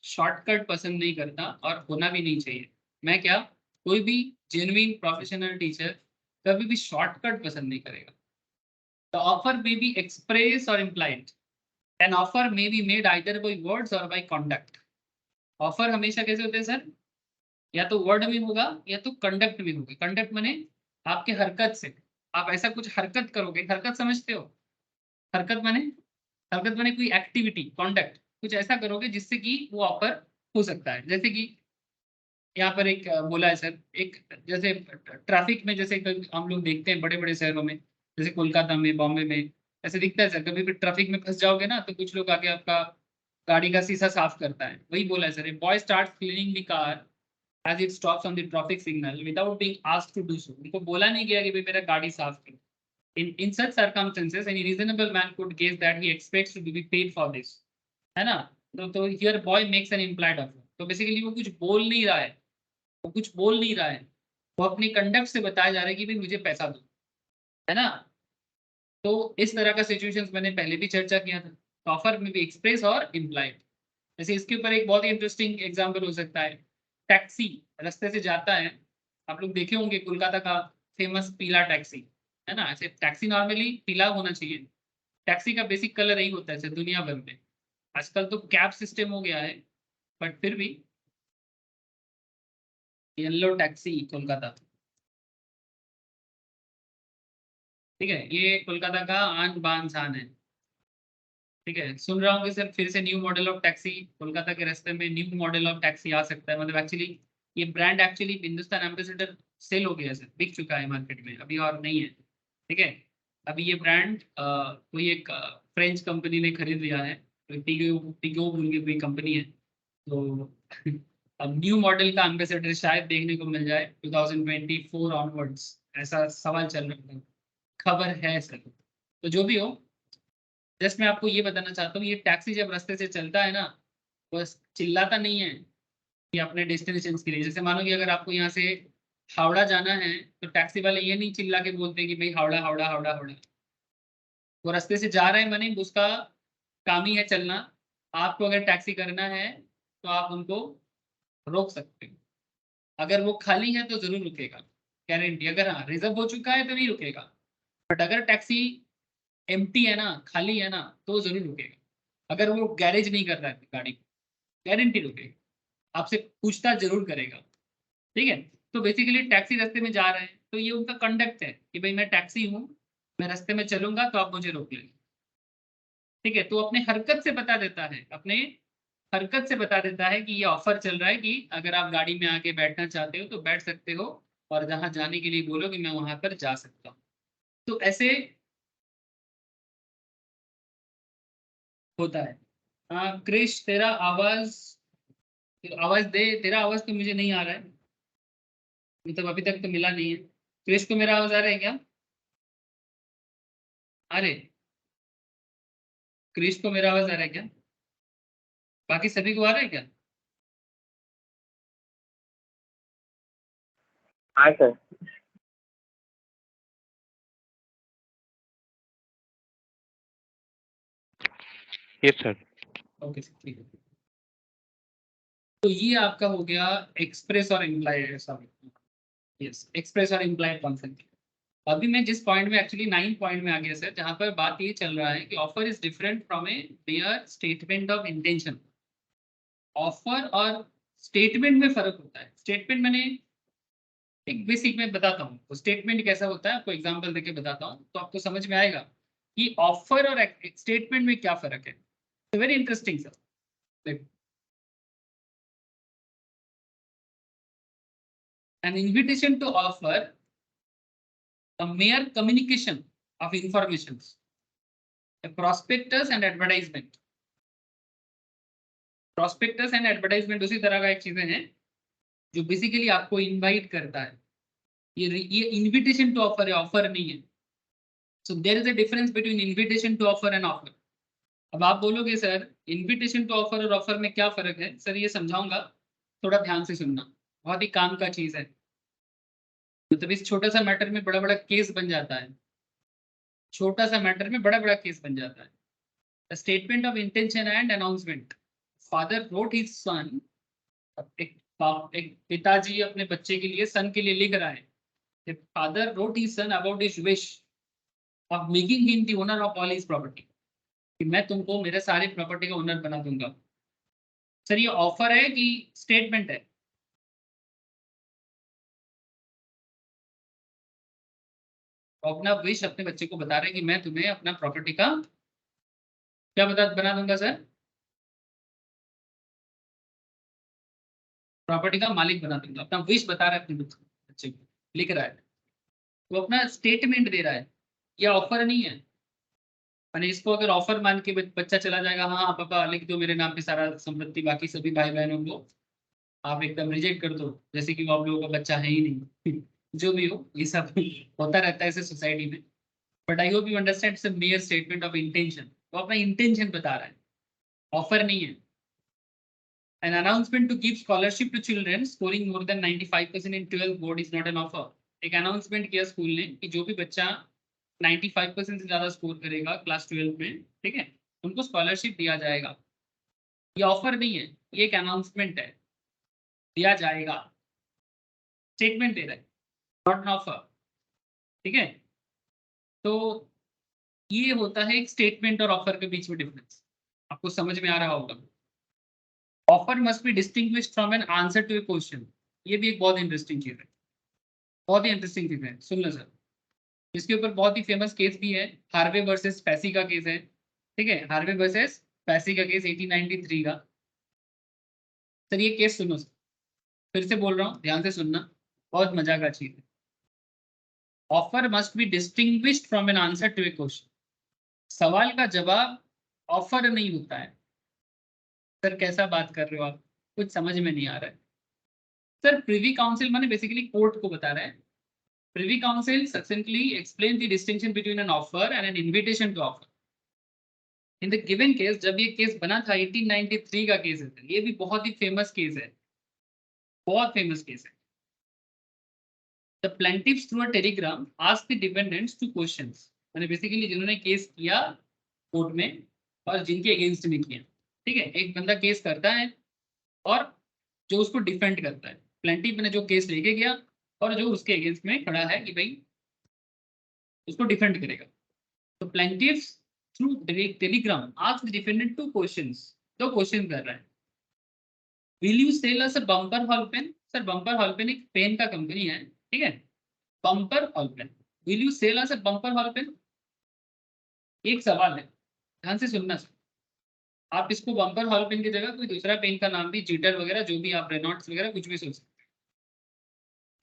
Speaker 1: शॉर्टकट पसंद नहीं करता और होना भी नहीं चाहिए। मैं क्या, कोई भी जेन्युइन प्रोफेशनल टीचर कभी भी शॉर्टकट पसंद नहीं करेगा। The offer may be express और implied, an offer may be made either by words और बाई कॉन्डक्ट। ऑफर हमेशा कैसे होते हैं सर, या तो वर्ड में होगा या तो कंडक्ट में होगा। कंडक्ट माने आपके हरकत से, आप ऐसा कुछ हरकत करोगे, हरकत समझते हो, हरकत माने, हरकत माने कोई एक्टिविटी, कॉन्डक्ट कुछ ऐसा करोगे जिससे कि वो ऑफर हो सकता है। जैसे कि यहाँ पर एक बोला है सर, एक जैसे ट्रैफिक में, जैसे हम लोग देखते हैं बड़े बड़े शहरों में, जैसे कोलकाता में, बॉम्बे में, ऐसे दिखता है सर। कभी भी ट्रैफिक में फंस जाओगे ना, तो कुछ लोग आके आपका गाड़ी का शीशा साफ करता है। वही बोला है sir, boy start cleaning the car as it stops on the traffic signal without being asked to do so। उनको बोला नहीं गया कि भाई मेरा गाड़ी साफ करो। In such circumstances, any reasonable man could guess that he expects to be paid for this, है ना। तो here boy makes an implied offer। तो बेसिकली वो कुछ बोल नहीं रहा है, वो कुछ बोल नहीं रहा है, वो अपनी कंडक्ट से बताया जा रहा है कि भाई मुझे पैसा दो, है ना। तो इस तरह का सिचुएशंस मैंने पहले भी चर्चा किया था। ऑफर में भी एक्सप्रेस और इम्प्लाइड। जैसे इसके ऊपर एक बहुत ही इंटरेस्टिंग एग्जांपल हो सकता है। टैक्सी रास्ते से जाता है, आप लोग देखे होंगे कोलकाता का फेमस पीला टैक्सी, है ना। ऐसे टैक्सी नॉर्मली पीला होना चाहिए, टैक्सी का बेसिक कलर यही होता है ऐसे दुनिया भर में। आजकल तो कैब सिस्टम हो गया है, बट फिर भी येलो टैक्सी कोलकाता, ठीक है, ये कोलकाता का आन बान शान है। ठीक है, सुन रहा हूँ कि सर फिर से new model of taxi Kolkata के रास्ते में, न्यू मॉडल ऑफ टैक्सी आ सकता है। मतलब एक्चुअली ये brand actually Hindustan ambassador cell हो गया है सर, बिक चुका है मार्केट में, अभी और नहीं है। ठीक है, अभी ये ब्रांड कोई एक फ्रेंच कंपनी ने खरीद लिया है, टिगो टिगो बोल के कोई कंपनी है। तो अब न्यू मॉडल का एम्बेसडर शायद देखने को मिल जाए 2024 ऑनवर्ड्स, ऐसा सवाल चल रहा है, खबर है सर। तो जो भी हो, जस्ट मैं आपको ये बताना चाहता हूँ, ये टैक्सी जब रास्ते से चलता है ना, बस चिल्लाता नहीं है कि अपने डेस्टिनेशन के लिए। जैसे मानो कि अगर आपको यहाँ से हावड़ा जाना है, तो टैक्सी वाले ये नहीं चिल्ला के बोलते कि भाई हावड़ा हावड़ा हावड़ा हावड़ा। वो रास्ते से जा रहे हैं, माने उसका काम ही है चलना। आपको अगर टैक्सी करना है तो आप उनको रोक सकते हो। अगर वो खाली है तो जरूर रुकेगा, गारंटी। अगर हाँ रिजर्व हो चुका है तो नहीं रुकेगा, बट अगर टैक्सी एम्प्टी है ना, खाली है ना, तो जरूर रुकेगा। अगर वो गैरेज नहीं कर रहा है गाड़ी, गारंटी रुकेगा, आपसे पूछताछ जरूर करेगा। ठीक है, तो बेसिकली टैक्सी रास्ते में जा रहे हैं तो ये उनका कंडक्ट है कि भाई मैं टैक्सी हूँ, मैं रास्ते में चलूंगा तो आप मुझे रोक लेंगे। ठीक है, तो अपने हरकत से बता देता है, अपने हरकत से बता देता है कि ये ऑफर चल रहा है कि अगर आप गाड़ी में आके बैठना चाहते हो तो बैठ सकते हो, और जहां जाने के लिए बोलोगे मैं वहां पर जा सकता हूँ। तो ऐसे होता है। क्रिश तेरा आवाज, आवाज दे, तेरा आवाज तो मुझे नहीं आ रहा है, मतलब अभी तक तो मिला नहीं है। क्रिश को मेरा आवाज आ रहा है क्या? अरे, क्रिश को मेरा आवाज आ रहा है क्या? बाकी सभी को आ रहा है क्या?
Speaker 2: हाँ sir. Yes sir.
Speaker 1: Okay sir, ठीक है। तो ये आपका हो गया एक्सप्रेस और इम्प्लाइड, सॉरी, यस, एक्सप्रेस और इम्प्लाइड कॉन्सेप्ट। अभी मैं जिस पॉइंट में, एक्चुअली 9 पॉइंट में आ गया सर, जहां पर बात ये चल रहा है कि offer is different from A mayor statement of intention. Offer और स्टेटमेंट में फर्क होता है। स्टेटमेंट मैंने एक बेसिक में बताता हूँ, तो स्टेटमेंट कैसा होता है आपको एग्जांपल देके बताता हूँ तो आपको समझ में आएगा कि ऑफर और स्टेटमेंट में क्या फर्क है। तो वेरी इंटरेस्टिंग सर, देखो, an invitation to offer a mere communication of informations, a prospectus and advertisement, prospectus and advertisement उसी तरह का एक चीजें हैं जो बेसिकली आपको इनवाइट करता है। ये इनविटेशन टू ऑफर है, ऑफर नहीं है। So there is a difference between invitation to offer and offer. अब आप बोलोगे सर इनविटेशन टू ऑफर और ऑफर में क्या फर्क है? सर ये समझाऊंगा, थोड़ा ध्यान से सुनना, बहुत ही काम का चीज है। मतलब इस छोटा सा मैटर में बड़ा बड़ा केस बन जाता है, छोटा सा मैटर में बड़ा बड़ा केस बन जाता है। A statement of intention and announcement. Father wrote his son. एक पिताजी अपने बच्चे के लिए, सन के लिए लिख रहा है। Father wrote his son about his wish of making him the owner of all his property. कि मैं तुमको मेरे सारे प्रॉपर्टी का ओनर बना दूंगा। सर ये ऑफर है कि स्टेटमेंट है? अपना विश अपने बच्चे को बता रहे हैं कि मैं तुम्हें अपना प्रॉपर्टी का क्या बना दूंगा सर? प्रॉपर्टी का मालिक बना दूंगा। अपना विश बता रहा है अपने बच्चे को, लिख रहा है, वो अपना स्टेटमेंट दे रहा है। ये ऑफर नहीं है। मैंने इसको अगर ऑफर मान के बच्चा चला जाएगा, हाँ पापा लिख दो मेरे नाम पे सारा संपत्ति, बाकी सभी भाई बहनों को आप एकदम रिजेक्ट कर दो, जैसे कि वो आप लोगों का बच्चा है ही नहीं। जो भी हो, ये सब होता रहता है ऐसे सोसाइटी में। But I hope you understand, it's a mayor statement of intention. वो अपना इंटेंशन बता रहा है, ऑफर नहीं है। An announcement to give scholarship to children scoring more than 95% in 12th board is not an offer. एक announcement किया school ने कि जो भी बच्चा 95% से ज्यादा स्कोर करेगा क्लास 12 में, ठीक है, उनको स्कॉलरशिप दिया जाएगा। ये ऑफर नहीं है, ये एक अनाउंसमेंट है, दिया जाएगा, स्टेटमेंट दे रहा है, नॉट एन ऑफर। ठीक है, तो ये होता है एक स्टेटमेंट और ऑफर के बीच में डिफरेंस। आपको समझ में आ रहा होगा। Offer must be distinguished from an answer to a question. ये भी एक बहुत इंटरेस्टिंग चीज है, बहुत ही इंटरेस्टिंग चीज है, सुन लो सर। इसके ऊपर बहुत ही फेमस केस भी है, हार्वे वर्सेस पैसी का केस है। ठीक है, हार्वे वर्सेस पैसी का केस 1893 का। सर ये केस सुनो सर, फिर से बोल रहा हूँ, ध्यान से सुनना, बहुत मजा का चीज है। Offer must be distinguished from an answer to a question. सवाल का जवाब ऑफर नहीं होता है। सर कैसा बात कर रहे हो आप, कुछ समझ में नहीं आ रहा है। सर प्रिवी काउंसिल माने बेसिकली कोर्ट को बता रहे हैं। Privy council succinctly explain the distinction between an offer and an invitation to offer. In the given case, जब ये केस बना था 1893 का केस है, ये भी बहुत ही फेमस केस है, बहुत फेमस केस है। The plaintiffs through a telegram asked the defendants two questions. माने बेसिकली जिन्होंने केस किया कोर्ट में और जिनके अगेंस्ट में किया। ठीक है, एक बंदा केस करता है और जो उसको डिफेंड करता है। प्लेंटिफ ने जो केस लेके गया और जो उसके अगेंस्ट में खड़ा है कि भाई उसको डिफेंड करेगा। तो प्लेंटिफ्स through Telegram ask the defendant two questions, दो क्वेश्चन कर रहा है। Will you cell us a bumper Hall pen? Sir bumper Hall pen एक पेन का कंपनी है, ठीक है, bumper Hall pen. Will you cell us a bumper Hall pen? एक सवाल है, ध्यान से सुनना सर। आप इसको बम्पर हॉल पेन की जगह कोई दूसरा पेन का नाम भी, जीटर वगैरह जो भी आप, रेनॉल्ड्स वगैरह कुछ भी सोच सकते।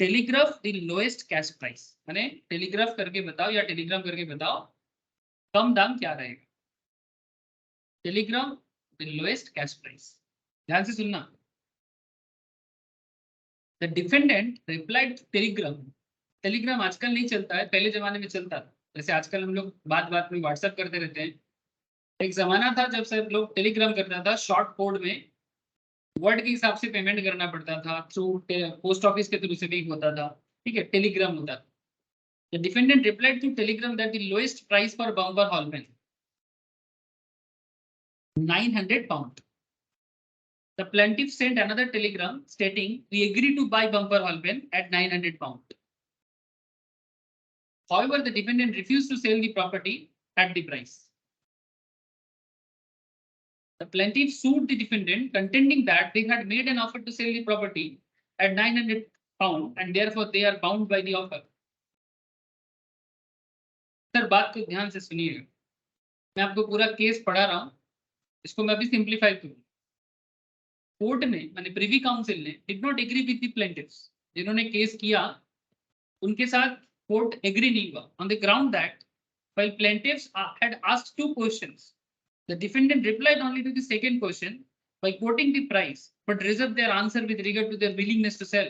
Speaker 1: Telegraph the lowest cash price, माने टेलीग्राफ करके बताओ या टेलीग्राम करके बताओ कम दाम क्या रहेगा। Telegram the lowest cash price, ध्यान से सुनना। The defendant replied Telegram. Telegram आजकल नहीं चलता है, पहले जमाने में चलता था। जैसे आजकल हम लोग बात बात में व्हाट्सएप करते रहते हैं, एक जमाना था जब सब लोग टेलीग्राम करता था, शॉर्ट कोड में वर्ड के हिसाब से पेमेंट करना पड़ता था, थ्रू पोस्ट ऑफिस के थ्रू से भी होता था। ठीक है, टेलीग्राम होता था। The defendant replied to telegram that the lowest price for Bumper Hall Pen 900 pound. The plaintiff sent another telegram stating we agree to buy bumper hall pen at 900 pound. However, the defendant refused to sell the property at the price. The plaintiff sued the defendant, contending that they had made an offer to sell the property at 900 pound and therefore they are bound by the offer. Sir बात को ध्यान से सुनिएगा, मैं आपको पूरा case पढ़ा रहा हूं, इसको मैं अभी सिंप्लीफाई करूँ। कोर्ट ने माने प्रिवी काउंसिल ने did not agree with the प्लेंटिफ्स, जिन्होंने केस किया उनके साथ कोर्ट एग्री नहीं हुआ, on the ground that while प्लेंटिफ्स had asked two questions, the defendant replied only to the second question by quoting the price, but reserved their answer with regard to their willingness to sell.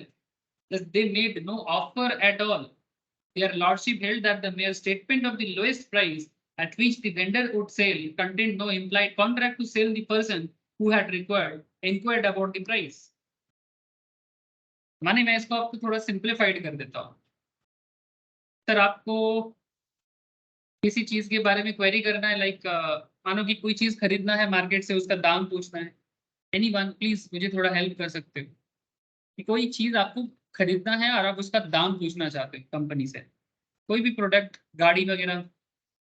Speaker 1: Thus, they made no offer at all. Their lordship held that the mere statement of the lowest price at which the vendor would sell contained no implied contract to sell the person who had inquired about the price. माने मैं इसको आपको थोड़ा simplified कर देता हूँ। Sir आपको किसी चीज के बारे में क्वेरी करना है, लाइक मानो कि कोई चीज खरीदना है मार्केट से, उसका दाम पूछना है। एनीवन प्लीज मुझे थोड़ा हेल्प कर सकते हो कि कोई चीज आपको खरीदना है और आप उसका दाम पूछना चाहते हो कंपनी से, कोई भी प्रोडक्ट, गाड़ी वगैरह,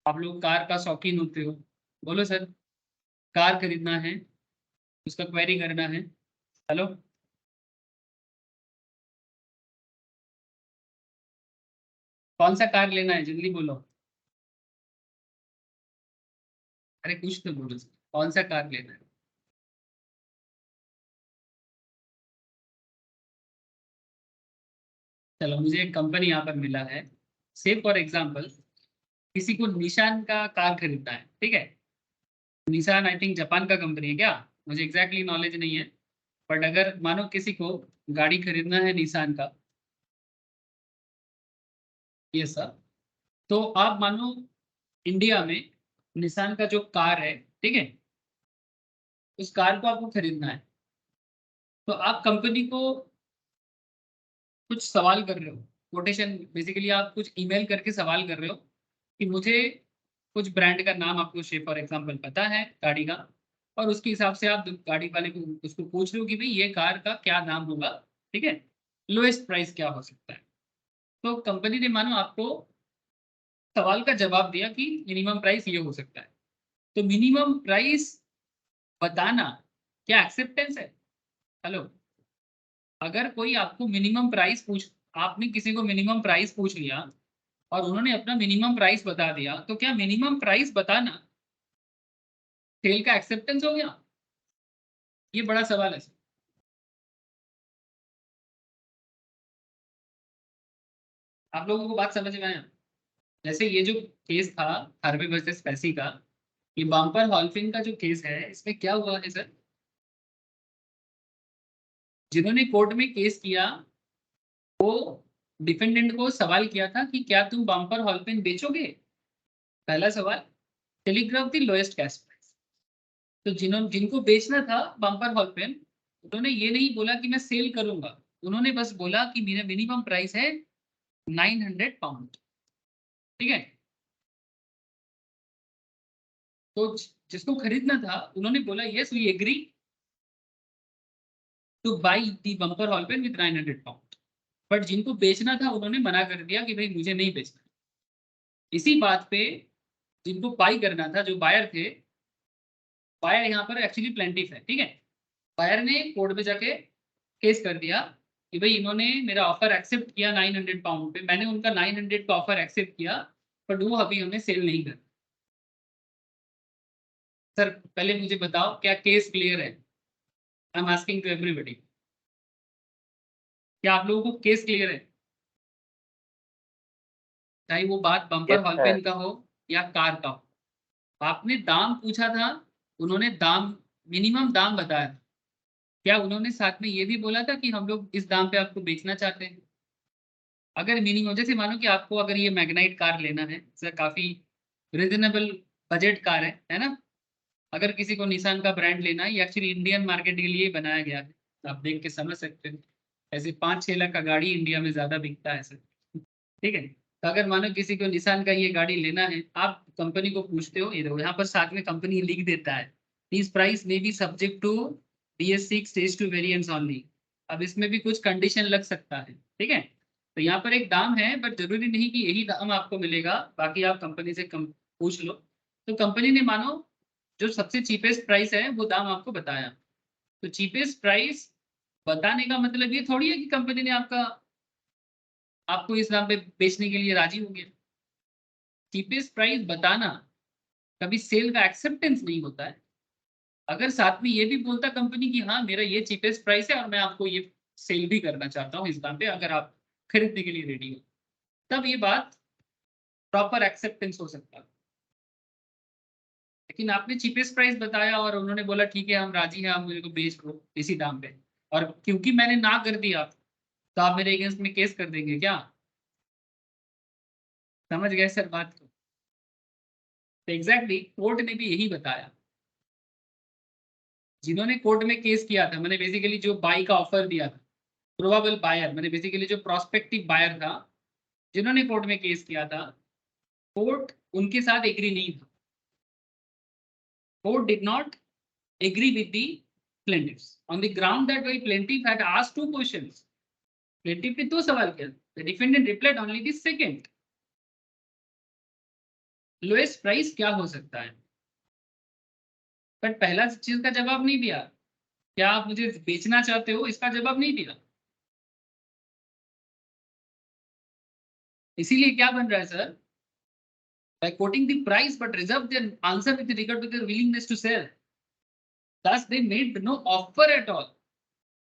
Speaker 1: आप लोग कार का शौकीन होते हो, बोलो सर कार खरीदना है, उसका क्वेरी करना है। हेलो, कौन सा कार लेना है, जल्दी बोलो। अरे कुछ तो बोलो सर, कौन सा कार लेना है। चलो मुझे एक कंपनी यहाँ पर मिला है, से फॉर एग्जाम्पल किसी को निशान का कार खरीदना है, ठीक है। निशान आई थिंक जापान का कंपनी है क्या, मुझे एग्जैक्टली नॉलेज नहीं है, बट अगर मानो किसी को गाड़ी खरीदना है निशान का, ये सर, तो आप मानो इंडिया में निशान का जो कार है, ठीक है, उस कार को आपको खरीदना है, तो आप कंपनी को कुछ सवाल कर रहे हो, कोटेशन बेसिकली आप कुछ ईमेल करके सवाल कर रहे हो कि मुझे कुछ ब्रांड का नाम आपको शेप फॉर एग्जांपल पता है गाड़ी का, और उसके हिसाब से आप गाड़ी वाले को उसको पूछ रहे हो कि भाई ये कार का क्या दाम होगा, ठीक है, लोएस्ट प्राइस क्या हो सकता है। तो कंपनी ने मानो आपको सवाल का जवाब दिया कि मिनिमम प्राइस ये हो सकता है, तो मिनिमम प्राइस बताना क्या एक्सेप्टेंस है। हेलो, अगर कोई आपको मिनिमम प्राइस पूछ, आपने किसी को मिनिमम प्राइस पूछ लिया और उन्होंने अपना मिनिमम प्राइस बता दिया, तो क्या मिनिमम प्राइस बताना सेल का एक्सेप्टेंस हो गया? ये बड़ा सवाल है। आप लोगों को बात समझ में आया? जैसे ये जो केस था हार्वे वर्सेस पेप्सी का, ये बम्पर हॉल्फिंग का जो केस है, इसमें क्या हुआ है सर, जिन्होंने कोर्ट में केस किया वो डिफेंडेंट को सवाल किया था कि क्या तुम बम्पर हॉल्फिंग बेचोगे, पहला सवाल, टेलीग्राफ दी लोएस्ट कैश प्राइस। तो जिनको बेचना था बम्पर हॉल्फिंग, उन्होंने ये नहीं बोला कि मैं सेल करूंगा, उन्होंने बस बोला कि मेरा मिनिमम प्राइस है 900 पाउंड, ठीक है। तो जिसको खरीदना था उन्होंने बोला yes we agree to buy the Bumper Hall Pen with 900 pound, but जिनको बेचना था उन्होंने मना कर दिया कि भाई मुझे नहीं बेचना। इसी बात पे जिनको बाई करना था, जो बायर थे, बायर यहाँ पर एक्चुअली प्लेंटिफ है, ठीक है, बायर ने कोर्ट में जाके केस कर दिया कि भाई इन्होंने मेरा ऑफर एक्सेप्ट किया 900 पाउंड पे, मैंने उनका 900 का ऑफर एक्सेप्ट किया, बट वो अभी हमें सेल नहीं कर। सर पहले मुझे बताओ क्या केस क्लियर है? I am asking to everybody, क्या आप लोगों को केस क्लियर है? चाहे वो बात Bumper
Speaker 2: yes
Speaker 1: Hall
Speaker 2: sir.
Speaker 1: Pen का हो या कार का हो, आपने दाम पूछा था, उन्होंने दाम, मिनिमम दाम बताया, क्या उन्होंने साथ में ये भी बोला था कि हम लोग इस दाम पे आपको बेचना चाहते हैं? अगर मिनिमम, जैसे मानो कि आपको अगर ये मैग्नाइट कार लेना है सर, काफी रिजनेबल बजट कार है ना, अगर किसी को निसान का ब्रांड लेना है, ये एक्चुअली इंडियन मार्केट के लिए बनाया गया है, आप देख के समझ सकते हो, ऐसे 5-6 लाख का गाड़ी इंडिया में ज्यादा बिकता है सर, ठीक है। तो अगर मानो किसी को निसान का ये गाड़ी लेना है, आप कंपनी को पूछते हो, ये देखो यहाँ पर साथ में कंपनी लिख देता है, this price may be subject to BS6 stage 2 variants only. अब इसमें भी कुछ कंडीशन लग सकता है, ठीक है। तो यहाँ पर एक दाम है, बट जरूरी नहीं कि यही दाम आपको मिलेगा, बाकी आप कंपनी से पूछ लो। तो कंपनी ने मानो जो सबसे चीपेस्ट प्राइस है वो दाम आपको बताया, तो चीपेस्ट प्राइस बताने का मतलब ये थोड़ी है कि कंपनी ने आपको इस दाम पे बेचने के लिए राजी हो गया। चीपेस्ट प्राइस बताना कभी सेल का एक्सेप्टेंस नहीं होता है। अगर साथ में ये भी बोलता कंपनी कि हाँ मेरा ये चीपेस्ट प्राइस है और मैं आपको ये सेल भी करना चाहता हूँ इस दाम पे, अगर आप खरीदने के लिए रेडी हो, तब ये बात प्रॉपर एक्सेप्टेंस हो सकता है। लेकिन आपने चीपेस्ट प्राइस बताया और उन्होंने बोला ठीक है हम राजी हैं, आप मुझे को बेच दो इसी दाम पे, और क्योंकि मैंने ना कर दिया तो आप मेरे अगेंस्ट में केस कर देंगे क्या? समझ गए सर बात को? तो एग्जैक्टली कोर्ट ने भी यही बताया। जिन्होंने कोर्ट में केस किया था, मैंने बेसिकली जो बाई का ऑफर दिया था, प्रोबेबल बायर, मैंने बेसिकली जो प्रोस्पेक्टिव बायर था, जिन्होंने कोर्ट में केस किया था, कोर्ट उनके साथ एग्री नहीं था। Court did not agree with the plaintiffs on the ground that while plaintiff had asked two questions, plaintiff ने दो सवाल किया, the defendant replied only the second, lowest price क्या हो सकता है, बट पहला चीज का जवाब नहीं दिया, क्या आप मुझे बेचना चाहते हो, इसका जवाब नहीं दिया। इसीलिए क्या बन रहा है sir, by quoting the price but reserve their answer with regard to their willingness to sell, thus they made no offer at all।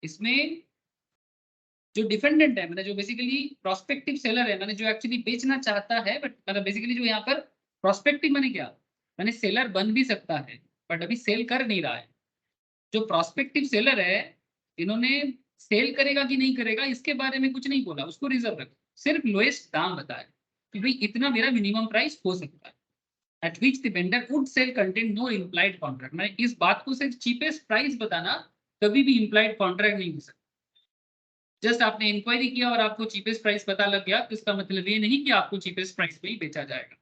Speaker 1: इसमें जो डिफेंडेंट है, मैंने जो बेसिकली प्रोस्पेक्टिव सेलर है, मैंने जो एक्चुअली बेचना चाहता है, बट मतलब बेसिकली जो यहाँ पर प्रोस्पेक्टिव मैंने क्या, मैंने सेलर बन भी सकता है बट अभी सेल कर नहीं रहा है। जो प्रोस्पेक्टिव सेलर है, इन्होंने सेल करेगा कि नहीं करेगा इसके बारे में कुछ नहीं बोला, उसको रिजर्व रखा, सिर्फ लोएस्ट दाम बताया कि भाई इतना मेरा मिनिमम प्राइस हो सकता है, at which the vendor would sell content no implied contract. मैं इस बात को सिर्फ चीपेस्ट प्राइस बताना कभी भी इम्प्लाइड कॉन्ट्रैक्ट नहीं हो सकता। जस्ट आपने इंक्वायरी किया और आपको चीपेस्ट प्राइस पता लग गया, तो इसका मतलब ये नहीं कि आपको चीपेस्ट प्राइस पे ही बेचा जाएगा।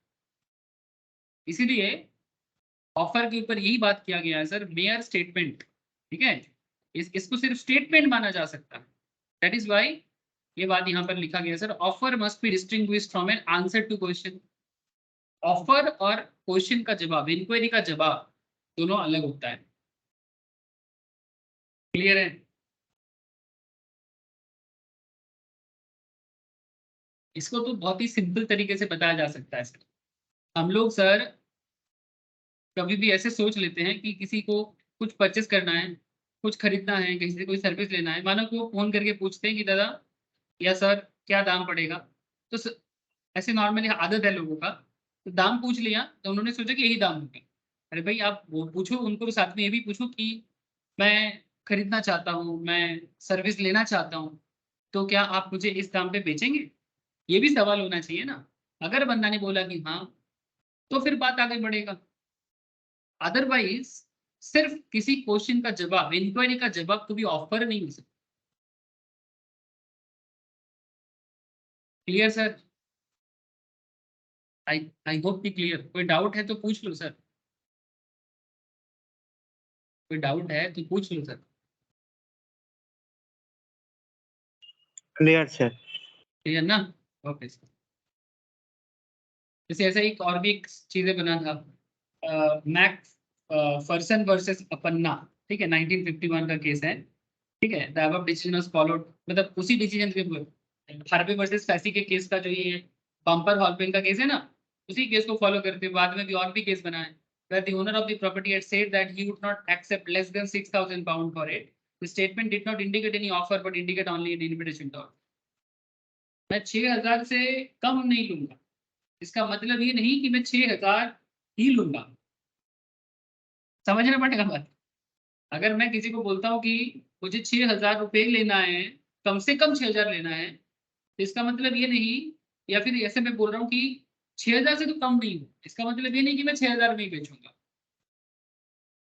Speaker 1: इसीलिए ऑफर के ऊपर यही बात किया गया है सर, मेयर स्टेटमेंट, ठीक है, इसको सिर्फ स्टेटमेंट माना जा सकता है। दैट इज वाई ये बात यहाँ पर लिखा गया sir, offer must be distinguished from an answer to question. Offer और क्वेश्चन का जवाब, इंक्वायरी का जवाब दोनों अलग होता है। क्लियर है? इसको तो बहुत ही सिंपल तरीके से बताया जा सकता है सर। हम लोग सर कभी भी ऐसे सोच लेते हैं कि किसी को कुछ परचेस करना है, कुछ खरीदना है, किसी से कोई सर्विस लेना है, मानो कि वो फोन करके पूछते हैं कि दादा या सर क्या दाम पड़ेगा, तो ऐसे नॉर्मली आदत है लोगों का, तो दाम पूछ लिया तो उन्होंने सोचा कि यही दाम होगा। अरे भाई आप वो पूछो, उनको साथ में ये भी पूछो कि मैं खरीदना चाहता हूँ, मैं सर्विस लेना चाहता हूँ, तो क्या आप मुझे इस दाम पे बेचेंगे? ये भी सवाल होना चाहिए ना। अगर बंदा ने बोला कि हाँ, तो फिर बात आगे बढ़ेगा। अदरवाइज सिर्फ किसी क्वेश्चन का जवाब, इंक्वायरी का जवाब कभी ऑफर नहीं हो सकता। Clear sir? आई होप कि क्लियर। कोई डाउट है तो पूछ लो सर, कोई डाउट है तो पूछ लो सर।
Speaker 2: Clear sir.
Speaker 1: क्लियर ना? Okay sir. जैसे ऐसा एक और भी एक चीजें बना था, मैक फर्सन वर्सेस अपन्ना, ठीक है, 1951 का केस है, ठीक है। The above decision was followed, मतलब उसी डिसीजन के हार्वे वर्सेस फैसी के केस का जो ये बम्पर हॉलपेन का केस है ना, उसी केस को फॉलो करते हुए बाद में भी और भी केस बना है, where the owner of the property had said that he would not accept less than 6,000 pound for it. The statement did not indicate any offer but indicate only an invitation to offer. मैं 6,000 से कम नहीं लूंगा, इसका मतलब ये नहीं कि मैं 6,000 ही लूंगा। समझना पड़ेगा बात। अगर मैं किसी को बोलता हूँ कि मुझे 6,000 रुपये लेना है, कम से कम 6,000 लेना है, तो इसका मतलब ये नहीं, या फिर ऐसे मैं बोल रहा हूँ कि 6,000 से तो कम नहीं हो, इसका मतलब ये नहीं कि मैं 6,000 में ही बेचूंगा।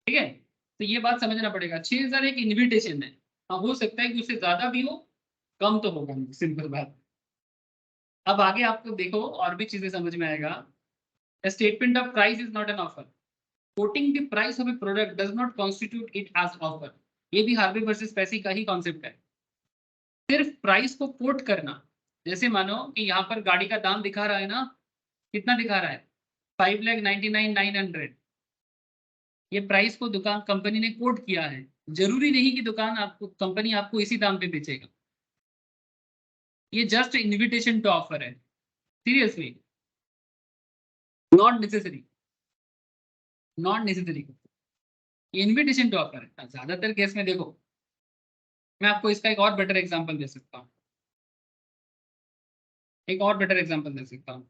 Speaker 1: ठीक है, तो ये बात समझना पड़ेगा। 6,000 एक इन्विटेशन है, हाँ हो सकता है कि उससे ज्यादा भी हो, कम तो होगा नहीं, सिंपल बात। अब आगे आपको देखो और भी चीजें समझ में आएगा। Statement of price is not an offer. Quoting the price of a product does not constitute it as offer. ये भी हार्वे वर्सेस पैसी का ही कॉन्सेप्ट है। सिर्फ प्राइस को कोट करना, जैसे मानो कि यहाँ पर गाड़ी का दाम दिखा रहा है ना, कितना दिखा रहा है, 5,99,900। ये प्राइस को दुकान कंपनी ने कोट किया है, जरूरी नहीं कि दुकान आपको, कंपनी आपको इसी दाम पे बेचेगा। ये जस्ट इन्विटेशन टू ऑफर है, seriously, not necessary, not necessary. ये इन्विटेशन टू ऑफर है। ज्यादातर केस में देखो, मैं आपको इसका एक और बेटर एग्जांपल दे सकता हूँ, एक और बेटर एग्जांपल दे सकता हूँ।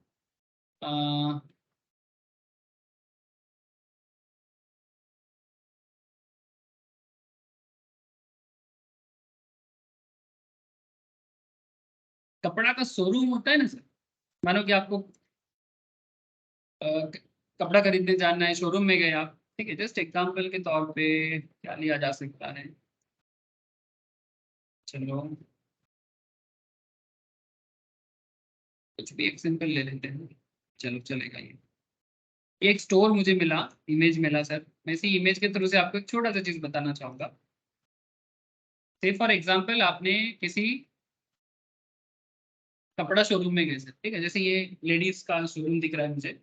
Speaker 1: कपड़ा का शोरूम होता है ना सर, मानो कि आपको कपड़ा खरीदने जाना है, शोरूम में गए आप, ठीक है, जस्ट एग्जांपल के तौर पे क्या लिया जा सकता है, चलो कुछ भी एक सिंपल ले लेते हैं, चलो चलेगा ये। एक स्टोर मुझे मिला, इमेज मिला सर, मैं इसी इमेज के थ्रू से आपको एक छोटा सा चीज बताना चाहूंगा। से फॉर एग्जांपल आपने किसी कपड़ा शोरूम में गए सर, ठीक है, जैसे ये लेडीज का शोरूम दिख रहा है मुझे,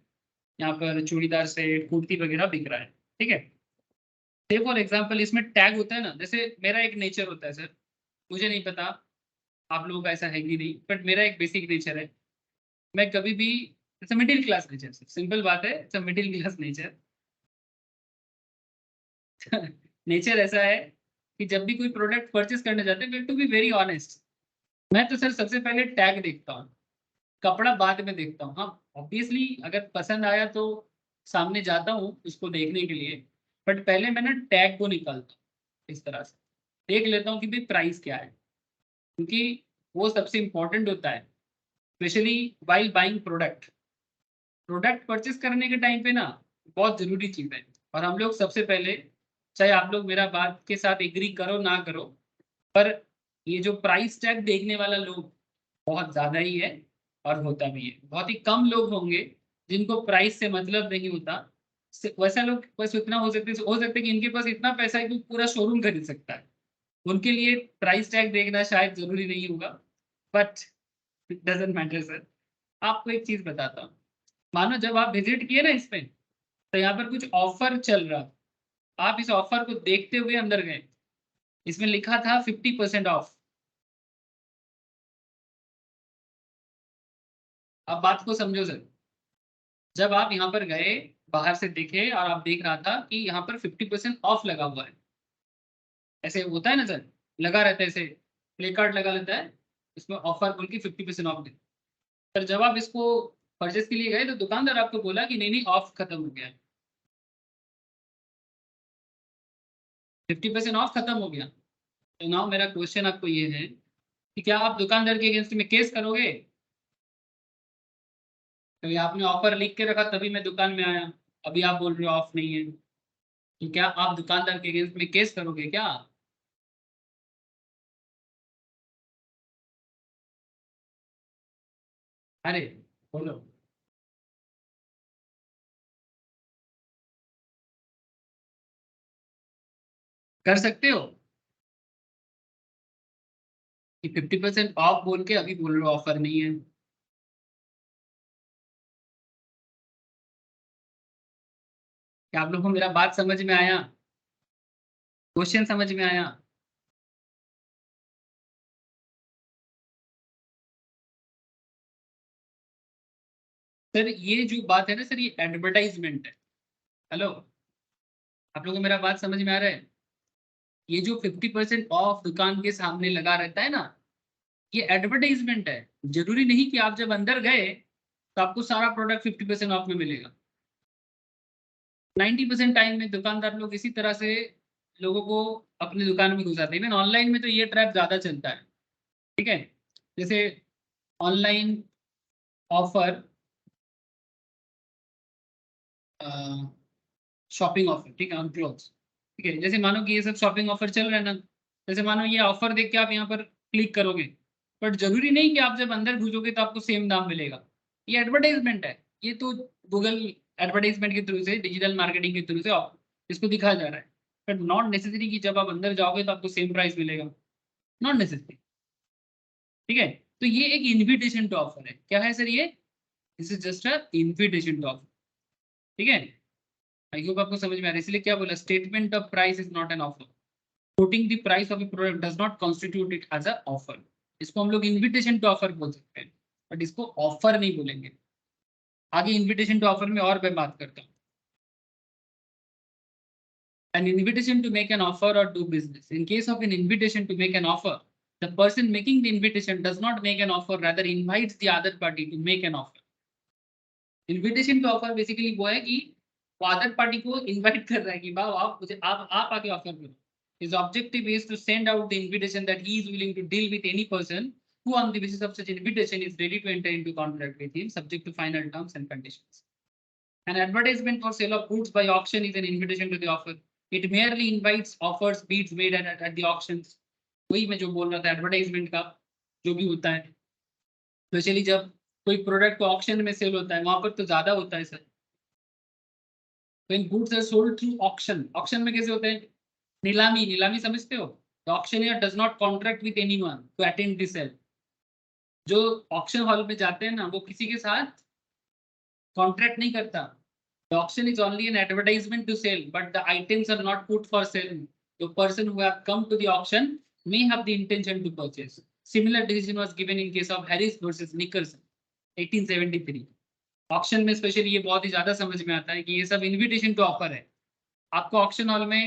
Speaker 1: यहाँ पर चूड़ीदार सेट कुर्ती वगैरह बिक रहा है, ठीक है। से फॉर एग्जांपल इसमें टैग होता है ना, जैसे मेरा एक नेचर होता है सर, मुझे नहीं पता आप लोगों का ऐसा है कि नहीं, बट मेरा एक बेसिक नेचर है, मैं कभी भी, it's middle class nature, simple बात है, it's middle class nature. Nature ऐसा है कि जब भी कोई प्रोडक्ट परचेस करने जाते हैं, टू बी वेरी ऑनेस्ट, मैं तो सर सबसे पहले टैग देखता हूँ, कपड़ा बाद में देखता हूँ। हाँ ऑब्वियसली अगर पसंद आया तो सामने जाता हूँ उसको देखने के लिए, बट पहले मैं ना टैग को निकालता हूँ, इस तरह से देख लेता हूँ कि भाई प्राइस क्या है, क्योंकि वो सबसे इंपॉर्टेंट होता है, specially while buying product. Product purchase करने के टाइम पे ना बहुत जरूरी चीज है, और हम लोग सबसे पहले, चाहे आप लोग मेरा बात के साथ एग्री करो ना करो, पर ये जो प्राइस टैग देखने वाला लोग बहुत ज्यादा ही है, और होता भी है, बहुत ही कम लोग होंगे जिनको प्राइस से मतलब नहीं होता। वैसा लोग बस इतना हो सकता है कि इनके पास इतना पैसा है कि पूरा शोरूम खरीद सकता है, उनके लिए प्राइस टैग देखना शायद जरूरी नहीं होगा, but it doesn't matter sir. आपको एक चीज बताता हूँ, मानो जब आप विजिट किए ना इस पे, तो यहाँ पर कुछ ऑफर चल रहा, आप इस ऑफर को देखते हुए अंदर गए, इसमें लिखा था 50% ऑफ। अब बात को समझो सर, जब आप यहाँ पर गए, बाहर से देखे और आप देख रहा था कि यहाँ पर 50% ऑफ लगा हुआ है, ऐसे होता है ना सर, लगा रहता है, ऐसे प्ले कार्ड लगा लेता है, इसमें ऑफर बोल के 50% ऑफ दे। पर जब आप इसको परचेस के लिए गए तो दुकानदार आपको बोला कि नहीं नहीं ऑफ खत्म हो गया है, 50% ऑफ खत्म हो गया। तो नाउ मेरा क्वेश्चन आपको ये है कि क्या आप दुकानदार के अगेंस्ट में केस करोगे? तो आपने ऑफर लिख के रखा तभी मैं दुकान में आया, अभी आप बोल रहे हो ऑफ नहीं है, तो क्या आप दुकानदार के अगेंस्ट में केस करोगे क्या? अरे बोलो। कर सकते हो कि 50% ऑफ बोल के अभी बोल रहे हो ऑफर नहीं है? क्या आप लोगों को मेरा बात समझ में आया, क्वेश्चन समझ में आया? सर ये जो बात है ना सर, ये एडवर्टाइजमेंट है। हेलो, आप लोगों को मेरा बात समझ में आ रहा है? ये जो 50% ऑफ दुकान के सामने लगा रहता है ना, ये एडवर्टाइजमेंट है। जरूरी नहीं कि आप जब अंदर गए तो आपको सारा प्रोडक्ट 50% ऑफ में मिलेगा। 90% टाइम में दुकानदार लोग इसी तरह से लोगों को अपनी दुकान में घुसाते हैं। इवन ऑनलाइन में तो ये ट्रैप ज्यादा चलता है, ठीक है, जैसे ऑनलाइन ऑफर, शॉपिंग ऑफर, ठीक है, ऑन क्लोथ्स, ठीक है, जैसे मानो कि ये सब शॉपिंग ऑफर चल रहा है ना, जैसे मानो ये ऑफर देख के आप यहाँ पर क्लिक करोगे, बट जरूरी नहीं कि आप जब अंदर घुसोगे तो आपको सेम दाम मिलेगा। ये एडवर्टाइजमेंट है, ये तो गूगल एडवर्टाइजमेंट के थ्रू से, डिजिटल मार्केटिंग के थ्रू से इसको दिखाया जा रहा है, बट नॉट नेसेसरी कि जब आप अंदर जाओगे तो आपको सेम प्राइस मिलेगा, नॉट नेसेसरी, ठीक है। तो ये एक इन्विटेशन टू ऑफर है, क्या है सर ये? This is just a invitation to offer, ठीक है। आई होप आपको समझ में आ रहा है, इसलिए क्या बोला, statement of price is not an offer, quoting the price of a product does not constitute it as a offer. इसको हम लोग इन्विटेशन टू ऑफर बोल सकते हैं, बट इसको ऑफर नहीं बोलेंगे। आगे इन्विटेशन टू ऑफर में और मैं बात करता हूँ। An invitation to make an offer or do business. In case of an invitation to make an offer, the person making the invitation does not make an offer, rather invites the other party to make an offer. Invitation to offer basically वो है कि वो other party को invite कर रहा है कि वाह आप मुझे, आप आके ऑफर करो। His objective is to send out the invitation that he is willing to deal with any person who on the basis of such invitation is ready to enter into contract with him subject to final terms and conditions. An advertisement for sale of goods by auction is an invitation to the offer. It merely invites offers, bids made at the auctions. वही मैं जो बोल रहा था advertisement का जो भी होता है, स्पेशली जब कोई प्रोडक्ट को ऑक्शन में सेल होता है वहां पर तो ज्यादा होता है sir. When goods are sold through auction, auction में कैसे होते हैं? नीलामी, नीलामी समझते हो? The auctioneer does not contract with anyone to attend the sale. जो ऑक्शन हॉल में जाते हैं ना वो किसी के साथ कॉन्ट्रैक्ट नहीं करता. The auction is only an advertisement to sell, but the items are not put for sale. The person who have come to the auction may have the intention to purchase. Similar decision was given in case of Harris versus Nicholson, 1873. Auction में specially ये बहुत ही ज्यादा समझ में आता है कि ये सब इनविटेशन टू ऑफर है. आपको ऑक्शन हॉल में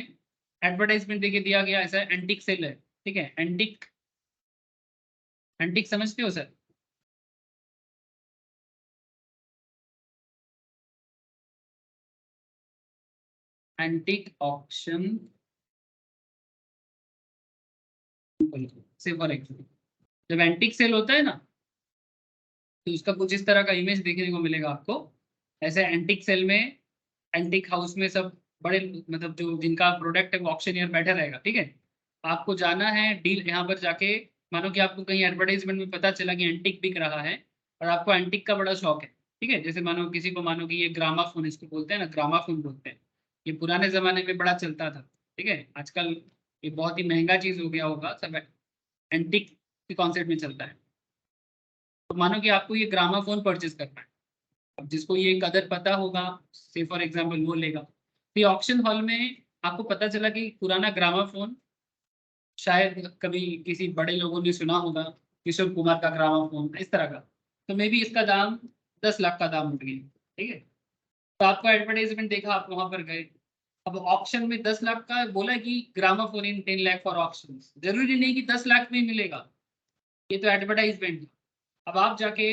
Speaker 1: एडवर्टाइजमेंट देके दिया गया ऐसा एंटिक सेल है, ठीक है. एंटिक, एंटिक समझते हो सर? एंटिक ऑक्शन से फॉर एग्जाम्पल जब एंटिक सेल होता है ना तो उसका कुछ इस तरह का इमेज देखने को मिलेगा आपको. ऐसे एंटिक सेल में, एंटिक हाउस में सब बड़े मतलब जो जिनका प्रोडक्ट है वो ऑक्शनियर बैठा रहेगा, ठीक है. आपको जाना है डील, यहाँ पर जाके मानो कि आपको कहीं एडवर्टाइजमेंट में पता चला कि एंटिक बिक रहा है और आपको एंटिक का बड़ा शौक है, ठीक है. जैसे मानो किसी को मानो कि ये ग्रामाफोन इसको बोलते हैं ना, ग्रामाफोन बोलते हैं. ये पुराने जमाने में बड़ा चलता था, ठीक है. आजकल ये बहुत ही महंगा चीज हो गया होगा, सब एंटिक के कॉन्सेप्ट में चलता है. तो मानो कि आपको ये ग्रामाफोन परचेज करना है. अब जिसको ये कदर पता होगा से फॉर एग्जांपल वो लेगा. तो ऑक्शन हॉल में आपको पता चला कि पुराना ग्रामाफोन शायद कभी किसी बड़े लोगों ने सुना होगा, किशोर कुमार का ग्रामाफोन इस तरह का, तो मे बी इसका दाम 10 लाख का दाम उठ गया, ठीक है. तो आपको एडवर्टाइजमेंट देखा, आप वहां पर गए. अब ऑक्शन में 10 लाख का बोला कि gramophone in 10 lakh for auction. जरूरी नहीं कि 10 लाख में मिलेगा, ये तो एडवर्टाइजमेंट. अब आप जाके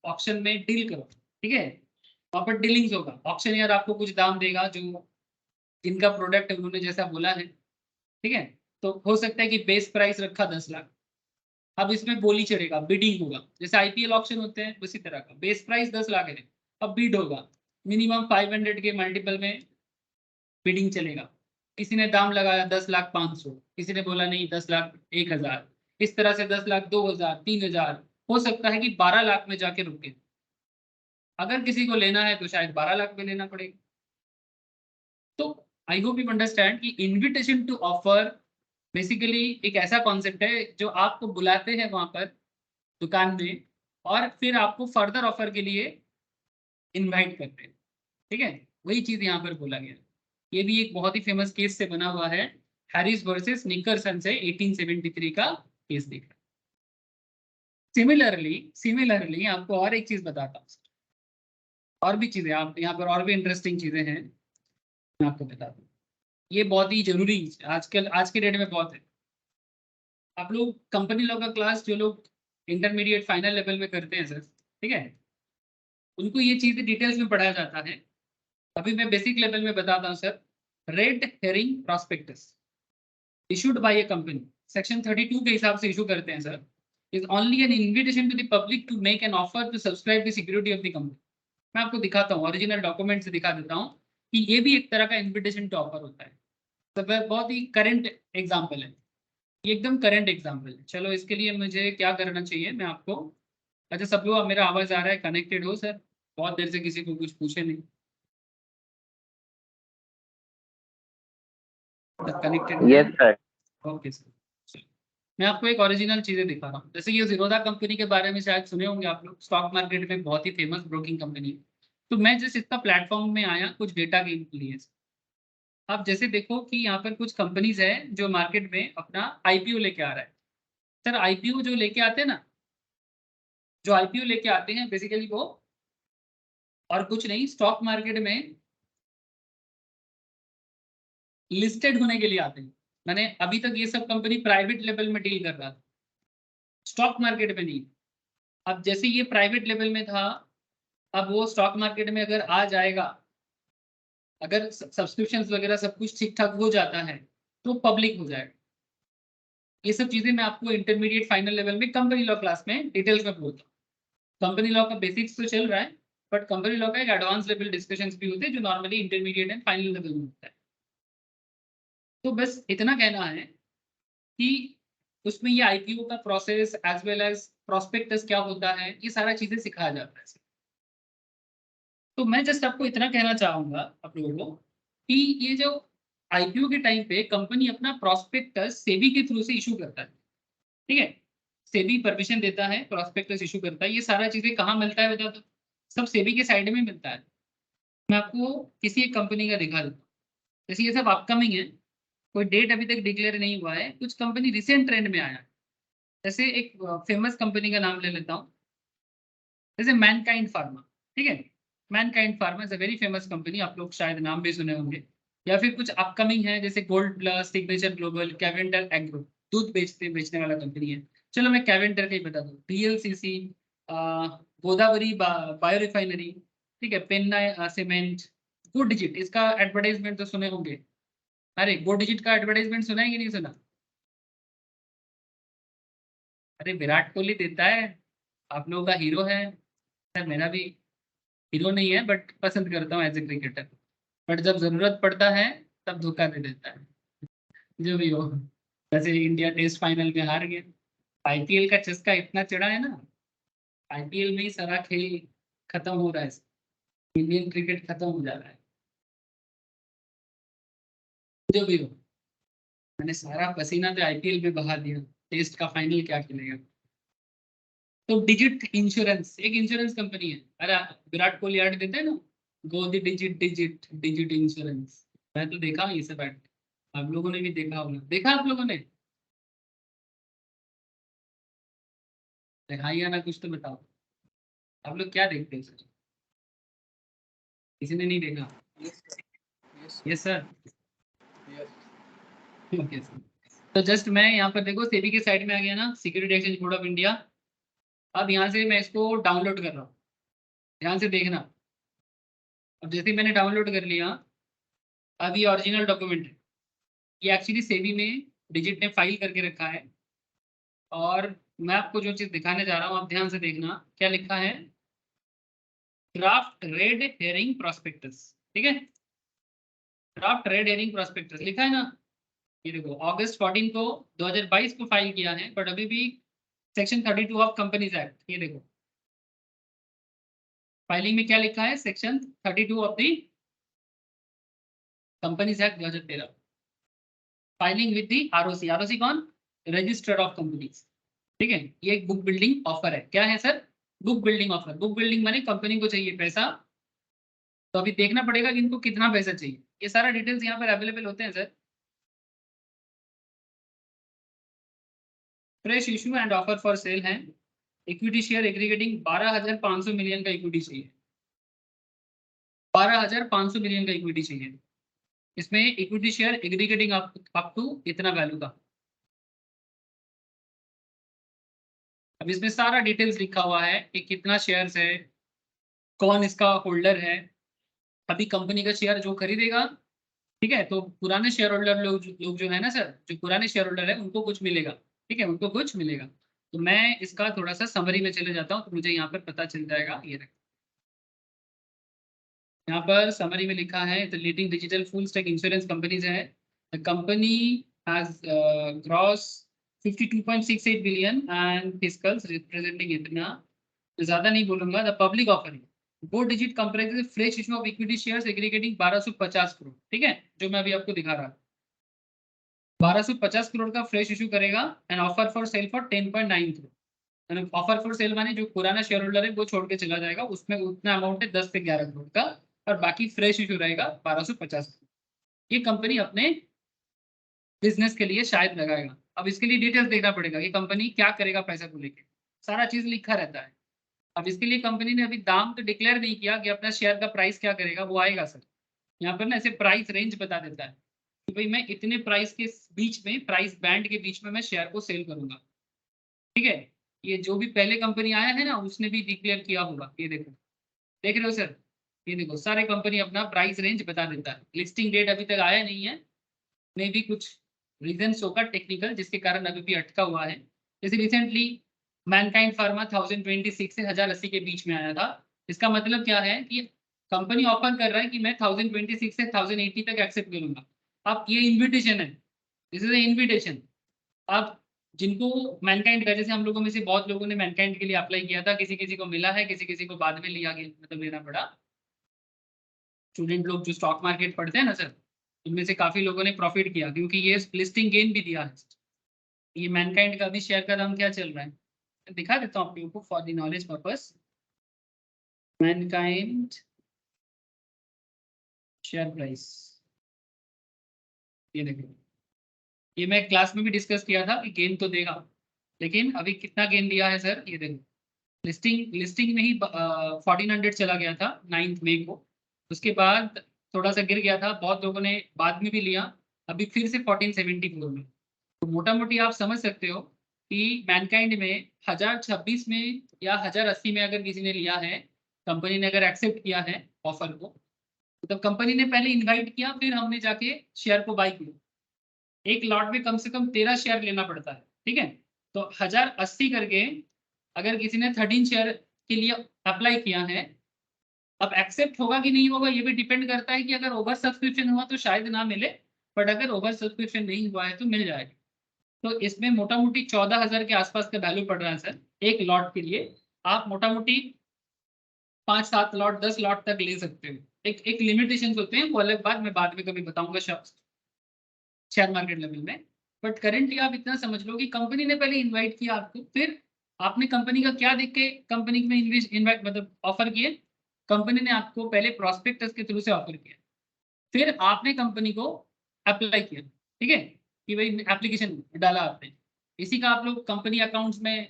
Speaker 1: ऑक्शन में डील करो, ठीक है. वहां पर डीलिंग्स होगा. ऑक्शनियर आपको कुछ दाम देगा जो जिनका प्रोडक्ट है उन्होंने जैसा बोला है, ठीक है. तो हो सकता है कि बेस प्राइस रखा 10 लाख. अब इसमें बोली चढ़ेगा, बिडिंग होगा. जैसे आईपीएल ऑक्शन होते हैं उसी तरह का. बेस प्राइस 10 लाख है, अब बिड होगा. मिनिमम 500 के मल्टीपल में बिडिंग चलेगा. किसी ने दाम लगाया 10 लाख 500, किसी ने बोला नहीं 10 लाख 1000, इस तरह से 10 लाख 2000 3000, हो सकता है कि 12 लाख में जाके रुके. अगर किसी को लेना है तो शायद 12 लाख में लेना पड़ेगा. तो आई होप यू अंडरस्टैंड कि इनविटेशन टू ऑफर बेसिकली एक ऐसा कॉन्सेप्ट है जो आपको बुलाते हैं वहां पर दुकान में और फिर आपको फर्दर ऑफर के लिए इनवाइट करते हैं, ठीक है. वही चीज यहाँ पर बोला गया. ये भी एक बहुत ही फेमस केस से बना हुआ है. हैरिस वर्सेस निकलसन से 1873 का केस देखा. सिमिलरली आपको और एक चीज बताता हूँ. और भी चीजें आप यहाँ पर और भी इंटरेस्टिंग चीजें हैं मैं आपको बताता हूँ. ये बहुत ही जरूरी आजकल आज के डेट में बहुत है. आप लोग कंपनी लॉ का क्लास जो लोग इंटरमीडिएट फाइनल लेवल में करते हैं सर, ठीक है, उनको ये चीजें डिटेल्स में पढ़ाया जाता है. अभी मैं बेसिक लेवल में बताता हूँ sir. Red herring prospectus issued by a company section 32 के हिसाब से इशू करते हैं sir. Is only an invitation to the public to make an offer to subscribe the security of the company. मैं आपको दिखाता हूँ, ओरिजिनल डॉक्यूमेंट से दिखा देता हूँ कि ये भी एक तरह का इन्विटेशन टू ऑफर होता है. तो बहुत ही करंट एग्जाम्पल है, ये एकदम करंट एग्जाम्पल है. चलो इसके लिए मुझे क्या करना चाहिए मैं आपको. अच्छा सब लोग मेरा आवाज आ रहा है, कनेक्टेड हो सर? बहुत देर से किसी को कुछ पूछे नहीं. Connected?
Speaker 2: Yes sir.
Speaker 1: Okay sir. मैं आपको एक ओरिजिनल चीजें दिखा रहा हूँ. जैसे ये जीरोधा कंपनी के बारे में शायद सुने होंगे आप लोग. स्टॉक मार्केट में बहुत ही फेमस ब्रोकिंग कंपनी है. तो मैं जैसे इसका प्लेटफॉर्म में आया कुछ डेटा के लिए. आप जैसे देखो कि यहाँ पर कुछ कंपनीज है जो मार्केट में अपना आईपीओ लेके आ रहा है. सर आईपीओ जो लेके आते हैं ना, जो आईपीओ लेके आते हैं बेसिकली वो और कुछ नहीं, स्टॉक मार्केट में लिस्टेड होने के लिए आते हैं. मैंने अभी तक ये सब कंपनी प्राइवेट लेवल में डील कर रहा था, स्टॉक मार्केट में नहीं. अब जैसे ये प्राइवेट लेवल में था, अब वो स्टॉक मार्केट में अगर आ जाएगा, अगर सब्सक्रिप्शन वगैरह सब कुछ ठीक ठाक हो जाता है तो पब्लिक हो जाएगा. ये सब चीजें मैं आपको इंटरमीडिएट फाइनल लेवल में कंपनी लॉ क्लास में डिटेल्स में बोलता हूँ। कंपनी लॉ का बेसिक्स तो चल रहा है, बट कंपनी लॉ का एक एडवांस लेवल डिस्कशंस भी होते हैं जो normally intermediate and final level में होता है। तो बस इतना कहना है कि उसमें ये आईपीओ का process as well as prospectus क्या होता है, ये सारा चीजें सिखाया जाता है। तो मैं जस्ट आपको इतना कहना चाहूंगा आप लोगों को कि ये जो आईपीओ के टाइम पे कंपनी अपना प्रोस्पेक्टस सेबी के थ्रू से इशू करता है, ठीक है। सेबी परमिशन देता है, प्रोस्पेक्टस इशू करता है। ये सारा चीजें कहाँ मिलता है बता दो? सब सेबी के साइड में मिलता है। मैं आपको किसी एक कंपनी का दिखा देता हूँ। जैसे ये सब अपकमिंग है, कोई डेट अभी तक डिक्लेयर नहीं हुआ है, कुछ कंपनी रिसेंट ट्रेंड में आया है। जैसे एक फेमस कंपनी का नाम ले लेता हूँ, जैसे मैनकाइंड फार्मा, ठीक है। Mankind pharma is a very famous company, आप लोग शायद नाम भी सुने होंगे। या फिर कुछ अपकमिंग है जैसे gold plus, signature global, कैवेंडर agro, दूध बेचने वाला कंपनी है। चलो मैं कैवेंडर का ही बता दूं, डीएलसीसी, गोदावरी बायो रिफाइनरी, ठीक है, पेन्ना सीमेंट, गुड डिजिट, इसका एडवर्टाइजमेंट तो सुने होंगे। अरे गुड डिजिट का एडवर्टाइजमेंट सुना है कि नहीं सुना? अरे विराट कोहली देता है, आप लोगों का हीरो है। सर मेरा भी हीरो नहीं है, बट पसंद करता हूँ एज ए क्रिकेटर। बट जब जरूरत पड़ता है तब धोखा दे देता है, जो भी हो। जैसे इंडिया टेस्ट फाइनल में हार गया। आईपीएल का चस्का इतना चढ़ा है ना, आईपीएल में ही सारा खेल खत्म हो रहा है, इंडियन क्रिकेट खत्म हो जा रहा है। जो भी हो, मैंने सारा पसीना तो आईपीएल में बहा दिया, टेस्ट का फाइनल क्या खेलेगा। तो डिजिट इंश्योरेंस एक इंश्योरेंस कंपनी है। अरे विराट कोहली ऐड देते हैं ना, गो दी डिजिट डिजिट डिजिट इंश्योरेंस। मैं तो देखा हूँ ये सब ऐड, आप लोगों ने भी देखा होगा। देखा आप लोगों ने? दिखाइए ना, कुछ तो बताओ। आप लोग क्या देखते हैं सर? किसी ने नहीं देखा? Yes sir. Okay sir. तो जस्ट मैं यहाँ पर देखो सेबी के साइड में आ गया ना, security exchange board of India. अब यहाँ से मैं इसको डाउनलोड कर रहा हूँ, ध्यान से देखना। अब जैसे मैंने डाउनलोड कर लिया, अब ये ओरिजिनल डॉक्यूमेंट है। ये एक्चुअली सेबी में डिजिट ने फाइल करके रखा है। और मैं आपको जो चीज़ दिखाने जा रहा हूँ, आप ध्यान से देखना क्या लिखा है। ड्राफ्ट रेड हेयरिंग प्रोस्पेक्टस, ठीक है। ड्राफ्ट रेड हेयरिंग प्रोस्पेक्टस लिखा है ना। ये देखो अगस्त 14 को 2022 को फाइल किया है, बट अभी भी सेक्शन 32 ऑफ कंपनीज एक्ट, ये देखो फाइलिंग में क्या लिखा है, section 32 of the companies act 2013, filing with the ROC. ROC कौन? रजिस्टर ऑफ कंपनीज, ठीक है। ये एक बुक बिल्डिंग ऑफर है। क्या है sir? Book building offer. Book building माने कंपनी को चाहिए पैसा, तो अभी देखना पड़ेगा कि इनको कितना पैसा चाहिए। ये सारा डिटेल्स यहाँ पर अवेलेबल होते हैं sir. Fresh issue and offer for sale है। इक्विटी शेयर एग्रीगेटिंग 12,500 मिलियन का इक्विटी चाहिए, 12,500 मिलियन का इक्विटी चाहिए। इसमें equity share aggregating up to इतना वैल्यू का। अब इसमें सारा डिटेल्स लिखा हुआ है कि कितना शेयर्स है, कौन इसका होल्डर है। अभी कंपनी का शेयर जो खरीदेगा, ठीक है, तो पुराने शेयर होल्डर लोग जो है ना सर, जो पुराने शेयर होल्डर है उनको कुछ मिलेगा, ठीक है, उनको कुछ मिलेगा। तो मैं इसका थोड़ा सा समरी में चले जाता हूँ, तो मुझे यहाँ पर पता चल जाएगा। ये देखो यहाँ पर समरी में लिखा है, the leading digital full stack insurance companies है। The company has gross 52.68 billion and फिस्कल्स representing इतना, ज्यादा नहीं बोलूंगा। The public offering go digit comprises fresh issue of equity shares aggregating 1250 crore, ठीक है, जो मैं अभी आपको दिखा रहा हूँ। 1250 करोड़ का फ्रेश इशू करेगा and offer for cell for 10.9 crore. Offer for cell माने जो पुराना शेयर होल्डर है वो छोड़ के चला जाएगा, उसमें उतना अमाउंट है 10 से 11 करोड़ का, और बाकी फ्रेश इशू रहेगा 1250 करोड़। ये कंपनी अपने बिजनेस के लिए शायद लगाएगा। अब इसके लिए डिटेल्स देखना पड़ेगा कि कंपनी क्या करेगा पैसा को लेकर, सारा चीज लिखा रहता है। अब इसके लिए कंपनी ने अभी दाम तो डिक्लेयर नहीं किया कि अपना शेयर का प्राइस क्या करेगा, वो आएगा सर। यहाँ पर ना ऐसे प्राइस रेंज बता देता है कि भाई मैं इतने प्राइस के बीच में, प्राइस बैंड के बीच में मैं शेयर को सेल करूंगा, ठीक है। ये जो भी पहले कंपनी आया है ना, उसने भी डिक्लेयर किया होगा। ये देखो, देख रहे हो सर, ये देखो सारे कंपनी अपना प्राइस रेंज बता देता है। लिस्टिंग डेट अभी तक आया नहीं है, मे भी कुछ रीजन शो का टेक्निकल, जिसके कारण अभी भी अटका हुआ है। जैसे रिसेंटली मैनकाइंड फार्मा 1026 से 1080 के बीच में आया था। इसका मतलब क्या है कि कंपनी ऑफर कर रहा है कि मैं 1026 से 1080 तक एक्सेप्ट करूंगा। अब ये इन्विटेशन है, दिस इज इन्विटेशन। अब जिनको मैनकाइंड का, जैसे हम लोगों में से बहुत लोगों ने मैनकाइंड के लिए अप्लाई किया था, किसी किसी को मिला है, किसी किसी को बाद में लिया गया, मतलब लेना पड़ा। स्टूडेंट लोग जो स्टॉक मार्केट पढ़ते हैं ना सर, इनमें से काफी लोगों ने प्रॉफिट किया, क्योंकि ये लिस्टिंग गेन भी दिया है। ये मैनकाइंड का भी शेयर का दाम क्या चल रहा है, दिखा देता हूँ आप लोगों को for the knowledge purpose. Mankind share price, ये देखो, ये मैं क्लास में भी डिस्कस किया था कि गेन तो देगा, लेकिन अभी कितना गेन दिया है सर, ये देखो। लिस्टिंग में ही 1400 चला गया था 9 मई को। उसके बाद थोड़ा सा गिर गया था, बहुत लोगों ने बाद में भी लिया, अभी फिर से 1474 में। तो मोटा मोटी आप समझ सकते हो कि मैनकाइंड में 1026 में या 1080 में अगर किसी ने लिया है, कंपनी ने अगर एक्सेप्ट किया है ऑफर को, तो कंपनी ने पहले इनवाइट किया, फिर हमने जाके शेयर को बाई किया। एक लॉट में कम से कम 13 शेयर लेना पड़ता है, ठीक है। तो 1080 करके अगर किसी ने 13 शेयर के लिए अप्लाई किया है, अब एक्सेप्ट होगा कि नहीं होगा ये भी डिपेंड करता है कि अगर ओवर सब्सक्रिप्शन हुआ तो शायद ना मिले, बट अगर ओवर सब्सक्रिप्शन नहीं हुआ है तो मिल जाएगा। तो इसमें मोटा मोटी 14,000 के आसपास का वैल्यू पड़ रहा है सर एक लॉट के लिए। आप मोटा मोटी 5-7 लॉट 10 लॉट तक ले सकते हो। एक एक लिमिटेशन होते हैं, वो अलग बात, मैं बाद में कभी बताऊंगा शेयर मार्केट लेवल में। बट करेंटली आप इतना समझ लो कि कंपनी ने पहले इनवाइट किया आपको, फिर आपने कंपनी का क्या देख के कंपनी में इनवाइट मतलब ऑफर किए। कंपनी ने आपको पहले प्रोस्पेक्टस के थ्रू से ऑफर किया, फिर आपने कंपनी को अप्लाई किया, ठीक है, कि भाई एप्लीकेशन डाला आपने। इसी का आप लोग कंपनी अकाउंट्स में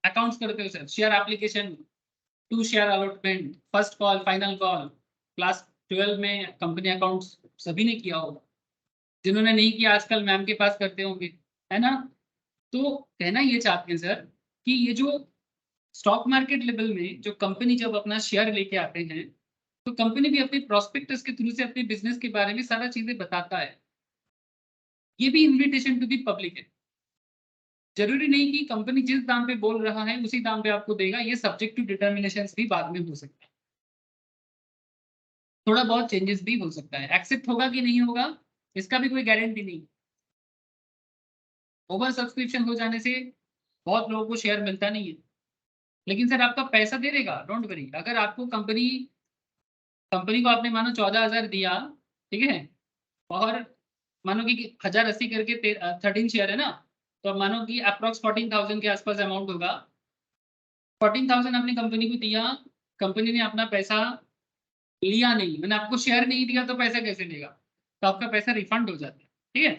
Speaker 1: अकाउंट्स करते हो sir, share application, to share allotment, first call, final call. Class 12 में कंपनी अकाउंट्स सभी ने किया होगा, जिन्होंने नहीं किया आजकल मैम के पास करते होंगे, है ना। तो कहना ये चाहते हैं सर कि ये जो स्टॉक मार्केट लेवल में जो कंपनी जब अपना शेयर लेके आते हैं, तो कंपनी भी अपने प्रोस्पेक्टस के थ्रू से अपने बिजनेस के बारे में सारा चीजें बताता है। ये भी इन्विटेशन टू दी पब्लिक है। जरूरी नहीं कि कंपनी जिस दाम पे बोल रहा है उसी दाम पे आपको देगा, ये सब्जेक्ट टू डिटर्मिनेशन भी बाद में हो सकता है, थोड़ा बहुत चेंजेस भी हो सकता है। एक्सेप्ट होगा कि नहीं होगा इसका भी कोई गारंटी नहीं। ओवर सब्सक्रिप्शन हो जाने से बहुत लोगों को शेयर मिलता नहीं है, लेकिन सर आपका पैसा दे देगा, डोंट वरी। अगर आपको कंपनी कंपनी को आपने मानो 14,000 दिया, ठीक है, और मानो कि 1080 करके 13 शेयर है ना, तो अब मानो कि अप्रॉक्स 14,000 के आसपास अमाउंट होगा। 14,000 आपने कंपनी को दिया, कंपनी ने अपना पैसा लिया नहीं, मैंने आपको शेयर नहीं दिया, तो पैसा कैसे देगा, तो आपका पैसा रिफंड हो जाता है, ठीक है।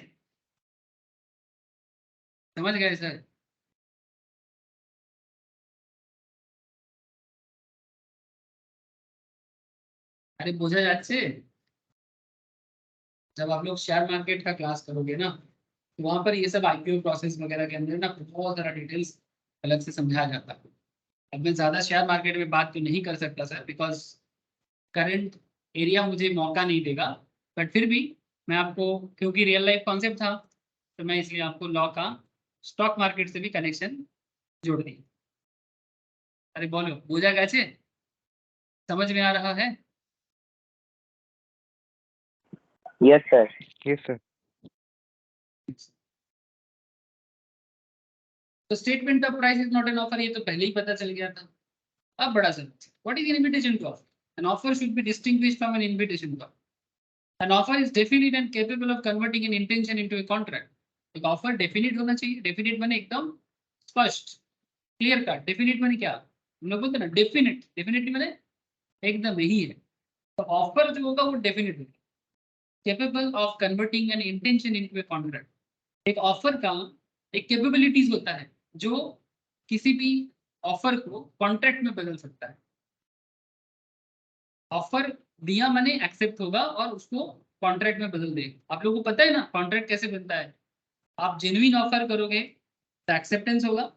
Speaker 1: समझ गए सर। अरे বোঝা যাচ্ছে, जब आप लोग शेयर मार्केट का क्लास करोगे ना, तो वहां पर ये सब आईपीओ प्रोसेस वगैरह के अंदर ना बहुत सारा डिटेल्स अलग से समझाया जाता है। अब मैं ज्यादा शेयर मार्केट में बात तो नहीं कर सकता सर, बिकॉज करंट एरिया मुझे मौका नहीं देगा, बट फिर भी मैं आपको, क्योंकि रियल लाइफ कॉन्सेप्ट था, तो मैं इसलिए आपको लॉ का स्टॉक मार्केट से भी कनेक्शन जोड़ दी। अरे बोलो, বোঝা গেছে, समझ में आ रहा है।
Speaker 2: Yes, sir. Yes, sir.
Speaker 1: तो statement of price is not an offer, ये तो पहले ही पता चल गया था। अब बड़ा sir, what is an invitation to offer? An offer should be distinguished from an invitation to offer. An offer is definite and capable of converting an intention into a contract. एक ऑफर डेफिनिट होना चाहिए, definite माने एकदम स्पष्ट, clear cut. Definite माने क्या, हम लोग बोलते हैं ना डेफिनिट, डेफिनेटली माने एकदम यही है। तो ऑफर जो होगा वो डेफिनेट होगा, capable of converting an intention into a contract. एक ऑफर का एक कैपेबिलिटीज होता है जो किसी भी ऑफर को कॉन्ट्रैक्ट में बदल सकता है। ऑफर दिया माने एक्सेप्ट होगा और उसको कॉन्ट्रैक्ट में बदल देगा। आप लोगों को पता है ना कॉन्ट्रैक्ट कैसे बनता है। आप जेन्युइन ऑफर करोगे तो एक्सेप्टेंस होगा,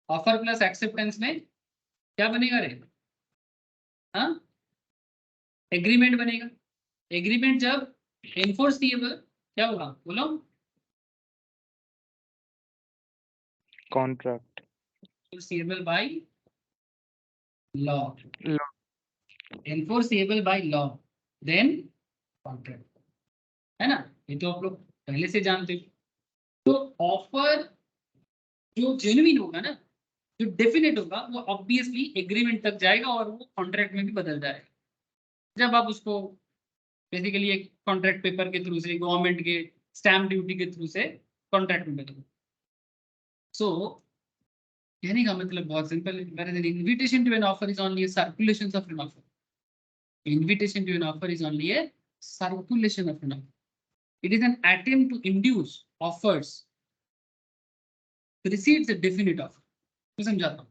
Speaker 1: ऑफर प्लस एक्सेप्टेंस में क्या बनेगा रे, हाँ, एग्रीमेंट बनेगा। एग्रीमेंट जब एनफोर्सिएबल क्या होगा बोलो,
Speaker 2: Contract.
Speaker 1: Enforceable by law.
Speaker 2: Law.
Speaker 1: Enforceable by law. Then contract. है ना, ये तो आप लोग पहले से जानते हो। तो ऑफर जो जेन्युइन होगा ना, जो डेफिनेट होगा, वो ऑब्वियसली एग्रीमेंट तक जाएगा और वो कॉन्ट्रैक्ट में भी बदल जाएगा जब आप उसको बेसिकली एक कॉन्ट्रैक्ट पेपर के थ्रू से, गवर्नमेंट के स्टैम्प ड्यूटी के थ्रू से कॉन्ट्रैक्ट में बदलो। सो कहने का मतलब बहुत सिंपल है, invitation to an offer is only circulation of an offer. Invitation to an offer is only a circulation of an offer. It is an attempt to induce offers precedes a definite offer. मैं समझाता हूँ,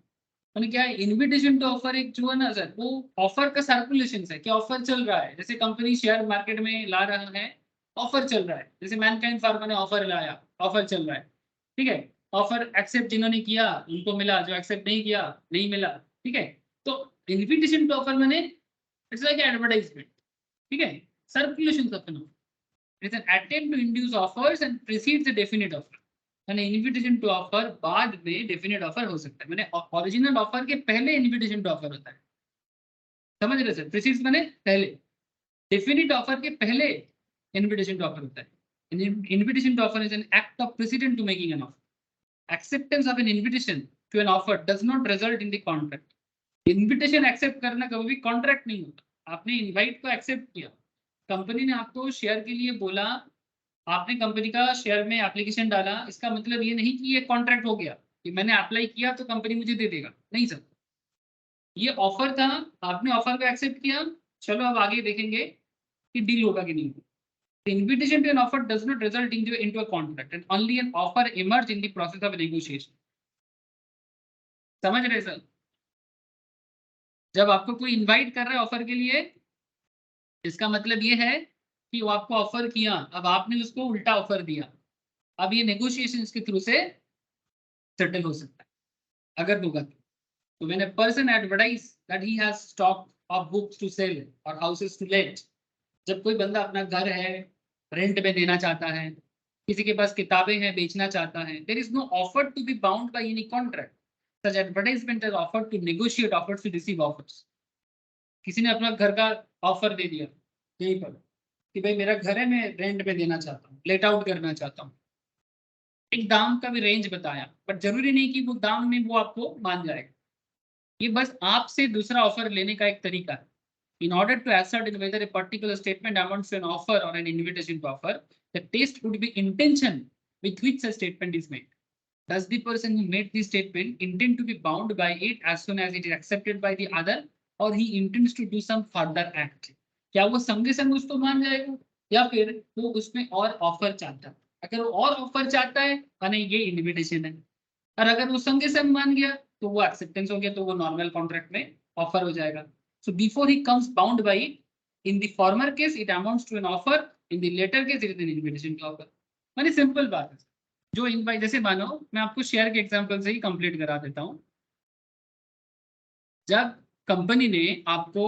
Speaker 1: मैंने क्या है, invitation to offer एक जो है ना सर, वो ऑफर का सर्कुलेशन है कि ऑफर चल रहा है। जैसे कंपनी शेयर मार्केट में ला रहा है, ऑफर चल रहा है। जैसे मैनकाइंड फार्मा ने ऑफर लाया, ऑफर चल रहा है, ठीक है। ऑफर एक्सेप्ट जिन्होंने किया उनको मिला, जो एक्सेप्ट नहीं किया नहीं मिला, ठीक है। तो इन्विटेशन टू ऑफर मैंने इट्स लाइक एडवर्टाइजमेंट, ठीक है, circulation of an offer. It's an attempt to induce offers and precedes the definite offer. मैंने इन्विटेशन टू ऑफर बाद में डेफिनेट ऑफर हो सकता है। मैंने ओरिजिनल ऑफर के पहले इन्विटेशन टू ऑफर होता है, समझ रहे सर? प्रीसीड्स मैंने पहले, डेफिनेट ऑफर के पहले इन्विटेशन टू ऑफर होता है। Invitation to offer is an act of precedent to making an offer. Acceptance of an invitation to an offer does not result in the contract. Invitation accept करना कभी भी contract नहीं होता। आपने invite को accept किया, कंपनी ने आपको शेयर के लिए बोला, आपने कंपनी का शेयर में एप्लीकेशन डाला, इसका मतलब ये नहीं कि ये कॉन्ट्रैक्ट हो गया कि मैंने अप्लाई किया तो कंपनी मुझे दे देगा, नहीं सर। ये ऑफर था, आपने ऑफर को एक्सेप्ट किया, चलो अब आगे देखेंगे कि डील होगा कि नहीं। Invitation to an offer does not result into a contract and only an offer emerge in the process of negotiation. समझ रहे सर? जब आपको कोई इनवाइट कर रहा है ऑफर के लिए, इसका मतलब ये है कि वो आपको ऑफर किया, अब आपने उसको उल्टा ऑफर दिया, अब ये नेगोशिएशंस के थ्रू से सेटल हो सकता है अगर होगा तो। When a person advertise that he has stock of books to sell और हाउसेस टू लेट, जब कोई बंदा अपना घर है रेंट पे देना चाहता है, किसी के पास किताबें हैं बेचना चाहता है, there is no offer to be bound by any contract. Such advertisement is offer to negotiate, offer to receive offers. किसी ने अपना घर का ऑफर दे दिया यहीं पर कि भाई मेरा घर है, मैं रेंट पे देना चाहता हूँ, लेट आउट करना चाहता हूँ, एक दाम का भी रेंज बताया, बट जरूरी नहीं कि वो दाम में वो आपको मान जाएगा। ये बस आपसे दूसरा ऑफर लेने का एक तरीका है। In order to ascertain whether a particular statement amounts to an offer or an invitation to offer, the test would be intention with which a statement is made. Does the person who made this statement intend to be bound by it as soon as it is accepted by the other, or he intends to do some further act? क्या वो संगे संग उसको मान जाएगा या फिर वो उसमें और ऑफर चाहता है? अगर वो और ऑफर चाहता है माने ये इन्विटेशन है, और अगर वो संगे संग मान गया तो वो एक्सेप्टेंस हो गया, तो वो नॉर्मल कॉन्ट्रैक्ट में ऑफर हो जाएगा। So before he comes bound by it, in the former case it amounts to an offer, in the later case it is an invitation to offer। माने सिंपल बात है जो इनवाइट, जैसे मानो मैं आपको शेयर के एग्जांपल से ही कंप्लीट करा देता हूँ। जब कंपनी ने आपको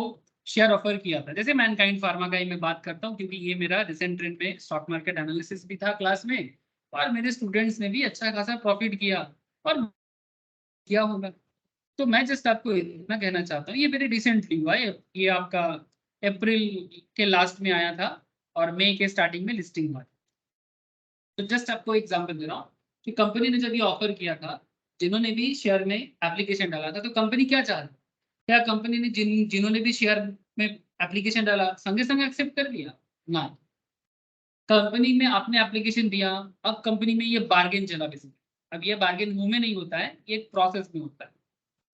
Speaker 1: शेयर ऑफर किया था, जैसे मैनकाइंड फार्मा का ही मैं बात करता हूँ क्योंकि ये मेरा रिसेंट ट्रेंड में स्टॉक मार्केट एनालिसिस भी था क्लास में, और मेरे स्टूडेंट्स ने भी अच्छा खासा प्रॉफिट किया और किया होगा। तो मैं जस्ट आपको इतना कहना चाहता हूँ, ये वेरी रिसेंटली हुआ है, ये आपका अप्रैल के लास्ट में आया था और मई के स्टार्टिंग में लिस्टिंग हुआ। तो जस्ट आपको एग्जांपल दे रहा हूँ कि कंपनी ने जब ये ऑफर किया था, जिन्होंने भी शेयर में एप्लीकेशन डाला था, तो कंपनी क्या चाह रही, क्या कंपनी ने जिन्होंने भी शेयर में एप्लीकेशन डाला संगे संग एक्सेप्ट कर लिया ना। कंपनी में आपने एप्लीकेशन दिया, अब कंपनी में ये बार्गेन चला बेसिकली। अब ये बार्गेन मुंह में नहीं होता है, ये एक प्रोसेस में होता है।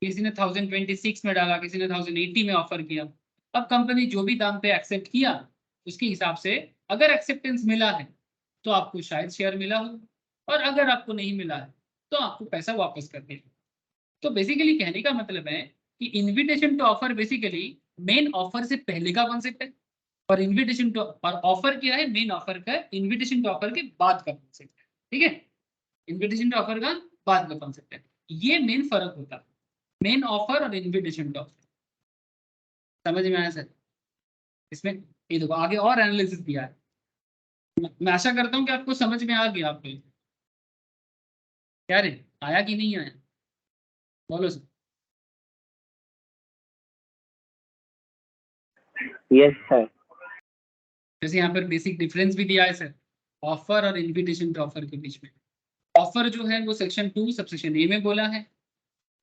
Speaker 1: किसी ने 1026 में डाला, किसी ने 1080 में ऑफर किया। अब कंपनी जो भी दाम पे एक्सेप्ट किया उसके हिसाब से अगर एक्सेप्टेंस मिला है तो आपको शायद शेयर मिला हो, और अगर आपको नहीं मिला है तो आपको पैसा वापस कर देगा। तो बेसिकली कहने का मतलब है कि invitation to offer basically main offer से पहले का कॉन्सेप्ट है, और इन्विटेशन टू और ऑफर क्या है, मेन ऑफर का, इन्विटेशन टू ऑफर के बाद का कॉन्सेप्ट है। ठीक है, इन्विटेशन टू ऑफर का बाद का कॉन्सेप्ट है, ये मेन फर्क होता है मेन ऑफर और इन्विटेशन टू ऑफर। समझ में आया सर? इसमें ये देखो आगे और एनालिसिस दिया है, मैं आशा करता हूं कि आपको समझ में आ गया। आपको क्या रे, आया कि नहीं आया, बोलो सर।
Speaker 2: Yes sir.
Speaker 1: जैसे यहाँ पर बेसिक डिफरेंस भी दिया है सर, ऑफर और इन्विटेशन टू ऑफर के बीच में। ऑफर जो है वो सेक्शन 2 सबसेक्शन ए में बोला है,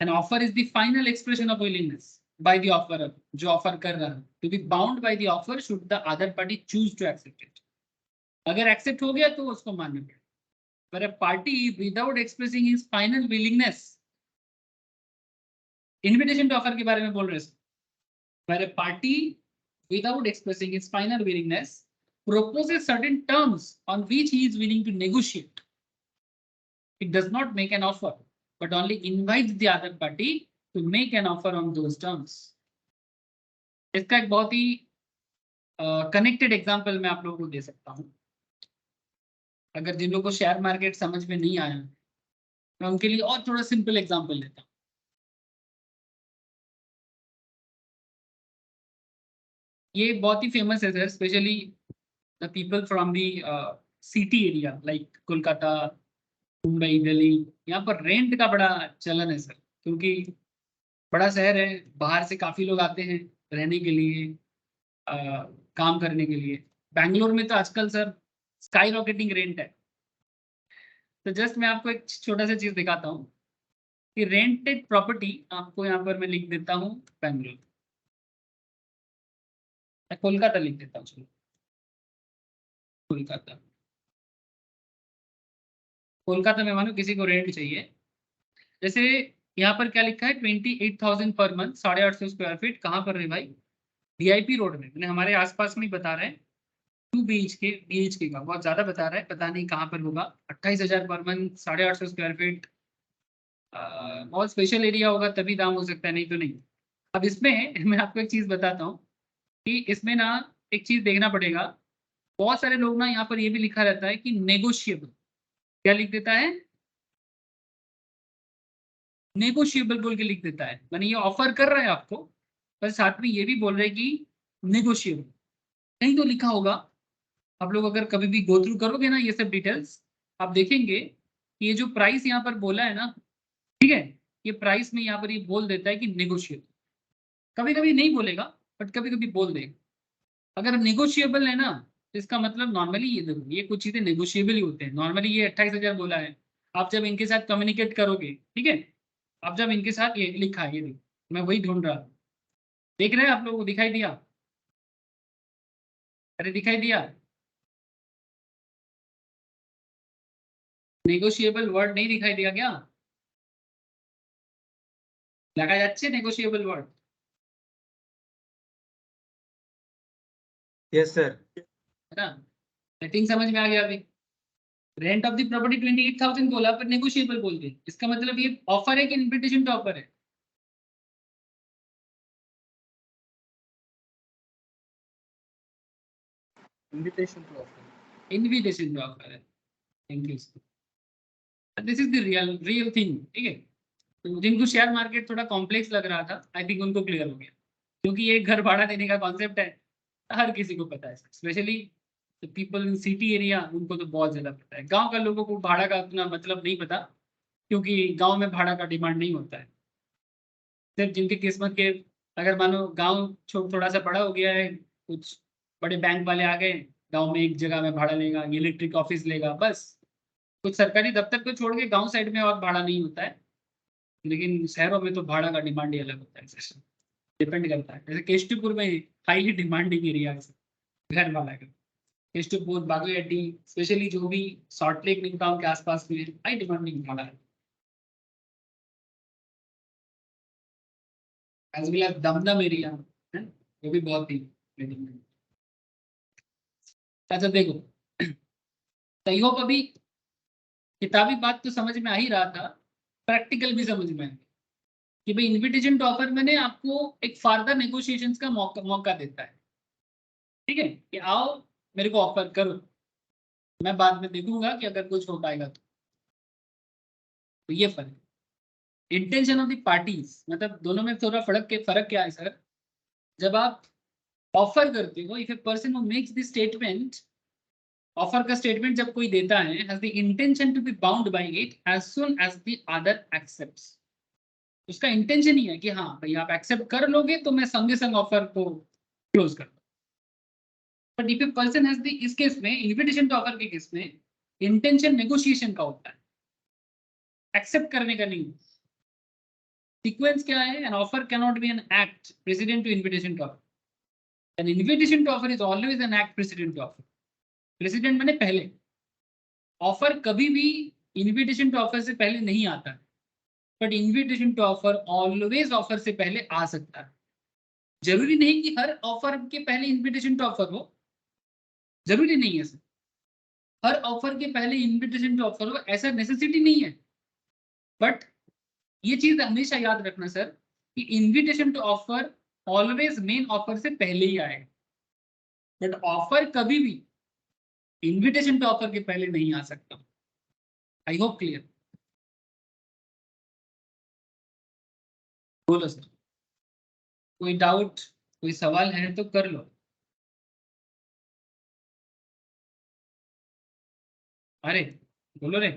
Speaker 1: an offer is the final expression of willingness by the offerer, जो ऑफर कर रहा है, to be bound by the offer should the other party choose to accept it. अगर एक्सेप्ट हो गया तो उसको मानना पड़ेगा। पर a party without expressing his final willingness, invitation to offer के बारे में बोल रहे हैं, पर a party without expressing his final willingness proposes certain terms on which he is willing to negotiate. It does not make an offer, but only invites the other party to make an offer on those terms. इसका एक बहुत ही connected example मैं आप लोगों को दे सकता हूं। अगर जिन लोगों को शेयर मार्केट समझ में नहीं आया, मैं उनके लिए और थोड़ा सिंपल एग्जांपल लेता हूं। ये बहुत ही फेमस है sir, specially the people from the city area like Kolkata, Mumbai, Delhi. यहाँ पर रेंट का बड़ा चलन है सर, क्योंकि बड़ा शहर है, बाहर से काफी लोग आते हैं रहने के लिए, काम करने के लिए। बैंगलोर में तो आजकल सर स्काई रॉकेटिंग रेंट है। तो जस्ट मैं आपको एक छोटा सा चीज दिखाता हूँ कि रेंटेड प्रॉपर्टी आपको यहाँ पर मैं लिख देता हूँ बैंगलोर, कोलकाता लिख देता हूँ, चलो कोलकाता। कोलकाता में मानो किसी को रेंट चाहिए, जैसे यहाँ पर क्या लिखा है, 28,000 पर मंथ, 850 स्क्वायर फीट। कहाँ पर है भाई, वीआईपी रोड में, मैंने हमारे आसपास में बता रहे हैं। 2 BHK का बहुत ज्यादा बता रहा है, पता नहीं कहाँ पर होगा। 28,000 पर मंथ, 850 स्क्वायर फीट, बहुत स्पेशल एरिया होगा तभी दाम हो सकता है, नहीं तो नहीं। अब इसमें मैं आपको एक चीज बताता हूँ कि इसमें ना एक चीज देखना पड़ेगा। बहुत सारे लोग ना यहाँ पर ये भी लिखा रहता है कि नेगोशिएबल, क्या लिख देता है, नेगोशिएबल बोल के लिख देता है। माने ये ऑफर कर रहा है आपको, पर साथ में ये भी बोल रहे हैं कि नेगोशिएबल। कहीं तो लिखा होगा, आप लोग अगर कभी भी गो थ्रू करोगे ना ये सब डिटेल्स, आप देखेंगे कि ये जो प्राइस यहाँ पर बोला है ना, ठीक है, ये प्राइस में यहाँ पर ये बोल देता है कि नेगोशिएबल। कभी कभी नहीं बोलेगा, बट कभी कभी बोल देगा। अगर नेगोशिएबल है ना, तो इसका मतलब नॉर्मली ये देखो, ये कुछ चीजें नेगोशिएबल ही होते हैं। नॉर्मली ये 28,000 बोला है, आप जब इनके साथ कम्युनिकेट करोगे, ठीक है, आप जब इनके साथ, ये लिखा है, ये देखो, मैं वही ढूंढ रहा हूँ। देख रहे हैं आप लोगों को, दिखाई दिया, अरे दिखाई दिया, नेगोशिएबल वर्ड नहीं दिखाई दिया क्या, लगा যাচ্ছে नेगोशिएबल वर्ड।
Speaker 3: Yes sir.
Speaker 1: है ना, सेटिंग समझ में आ गया अभी। रेंट ऑफ द प्रॉपर्टी 28,000 बोला, पर नेगोशिएबल बोल दिया, इसका मतलब ये ऑफर है कि इन्विटेशन टू ऑफर है।
Speaker 3: Invitation to offer.
Speaker 1: Invitation to offer है, thank you. This is the real thing, ठीक है। तो जिनको शेयर मार्केट थोड़ा कॉम्प्लेक्स लग रहा था, आई थिंक उनको क्लियर हो गया, क्योंकि ये घर भाड़ा देने का कॉन्सेप्ट है, हर किसी को पता है, specially people in city area, उनको तो बहुत ज्यादा पता है। गांव का लोगों को भाड़ा का उतना मतलब नहीं पता, क्योंकि गांव में भाड़ा का डिमांड नहीं होता है। सिर्फ जिनकी किस्मत के, अगर मानो गांव थोड़ा सा बड़ा हो गया है, कुछ बड़े बैंक वाले आ गए, गांव में एक जगह में भाड़ा लेगा, इलेक्ट्रिक ऑफिस लेगा, बस। कुछ सरकारी दफ्तर को छोड़ के गांव साइड में और भाड़ा नहीं होता है, लेकिन शहरों में तो भाड़ा का डिमांड ही अलग होता है, डिपेंड करता है। जैसे केशवपुर में हाईली डिमांडिंग एरिया है घर वाला का, केशवपुर, बागेहट्टी, स्पेशली जो भी सॉल्ट लेक न्यू टाउन के आसपास में हाई डिमांडिंग भाड़ा है, as well as Dumdum area है, वो भी बहुत ही डिमांड। अच्छा देखो, तो आई होप अभी किताबी बात तो समझ में आ ही रहा था, प्रैक्टिकल भी समझ में आया कि भाई इन्विटेशन टू ऑफर मैंने आपको एक फार्दर नेगोशिएशंस का मौका देता है, ठीक है, कि आओ मेरे को ऑफर करो, मैं बाद में देखूंगा कि अगर कुछ हो पाएगा तो ये फर्क, इंटेंशन ऑफ द पार्टीज, मतलब दोनों में थोड़ा फर्क क्या है सर। जब आप ऑफर करते हो, if a person who makes the statement offer का स्टेटमेंट जब कोई देता है, has the intention to be bound by it as soon as the other accepts. उसका इंटेंशन ही है कि हाँ भाई आप एक्सेप्ट कर लोगे तो मैं संगे संग ऑफर को क्लोज कर दूं। But if a person has the, इस केस में इन्विटेशन टू ऑफर के केस में इंटेंशन नेगोशिएशन का होता है, एक्सेप्ट करने का नहीं। सीक्वेंस क्या है? An offer can not be an act precedent to invitation to offer. An invitation to offer is always an act precedent to offer. Precedent माने पहले, ऑफर कभी भी इन्विटेशन टू ऑफर से पहले नहीं आता है, but invitation to offer always offer से पहले आ सकता है। जरूरी नहीं कि हर ऑफर के पहले इन्विटेशन टू ऑफर हो, जरूरी नहीं है सर। हर ऑफर के पहले इन्विटेशन टू ऑफर हो ऐसा नेसेसिटी नहीं है। बट ये चीज हमेशा याद रखना सर कि invitation to offer always main offer से पहले ही आएगा, बट ऑफर कभी भी इन्विटेशन टू ऑफर के पहले नहीं आ सकता। I hope clear. बोलो सर, कोई डाउट, कोई सवाल है तो कर लो। अरे बोलो रे,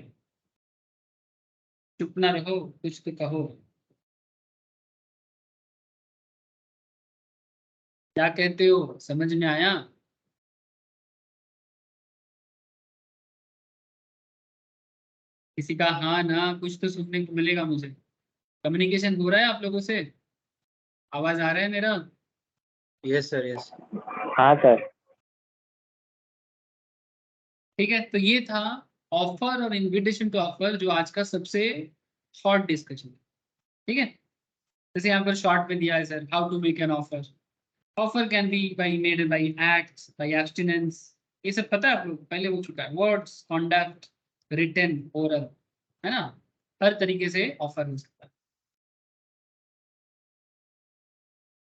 Speaker 1: चुप ना रहो, कुछ तो कहो। क्या कहते हो, समझ में आया? किसी का हाँ ना कुछ तो सुनने को मिलेगा मुझे। कम्युनिकेशन हो रहा है आप लोगों से? आवाज आ रहा है मेरा?
Speaker 3: Yes sir, yes.
Speaker 2: हाँ सर।
Speaker 1: ठीक है, तो ये था ऑफर और इनविटेशन टू ऑफर, जो आज का सबसे शॉर्ट डिस्कशन। ठीक है, जैसे यहाँ पर शॉर्ट में दिया है sir, how to make an offer. Offer can be by made by acts, by abstinence, ये सब पता है आप लोग, पहले हो चुका है। वर्ड्स, कॉन्डक्ट, रिटन, ओरल, है ना, हर तरीके से ऑफर हो सकता है।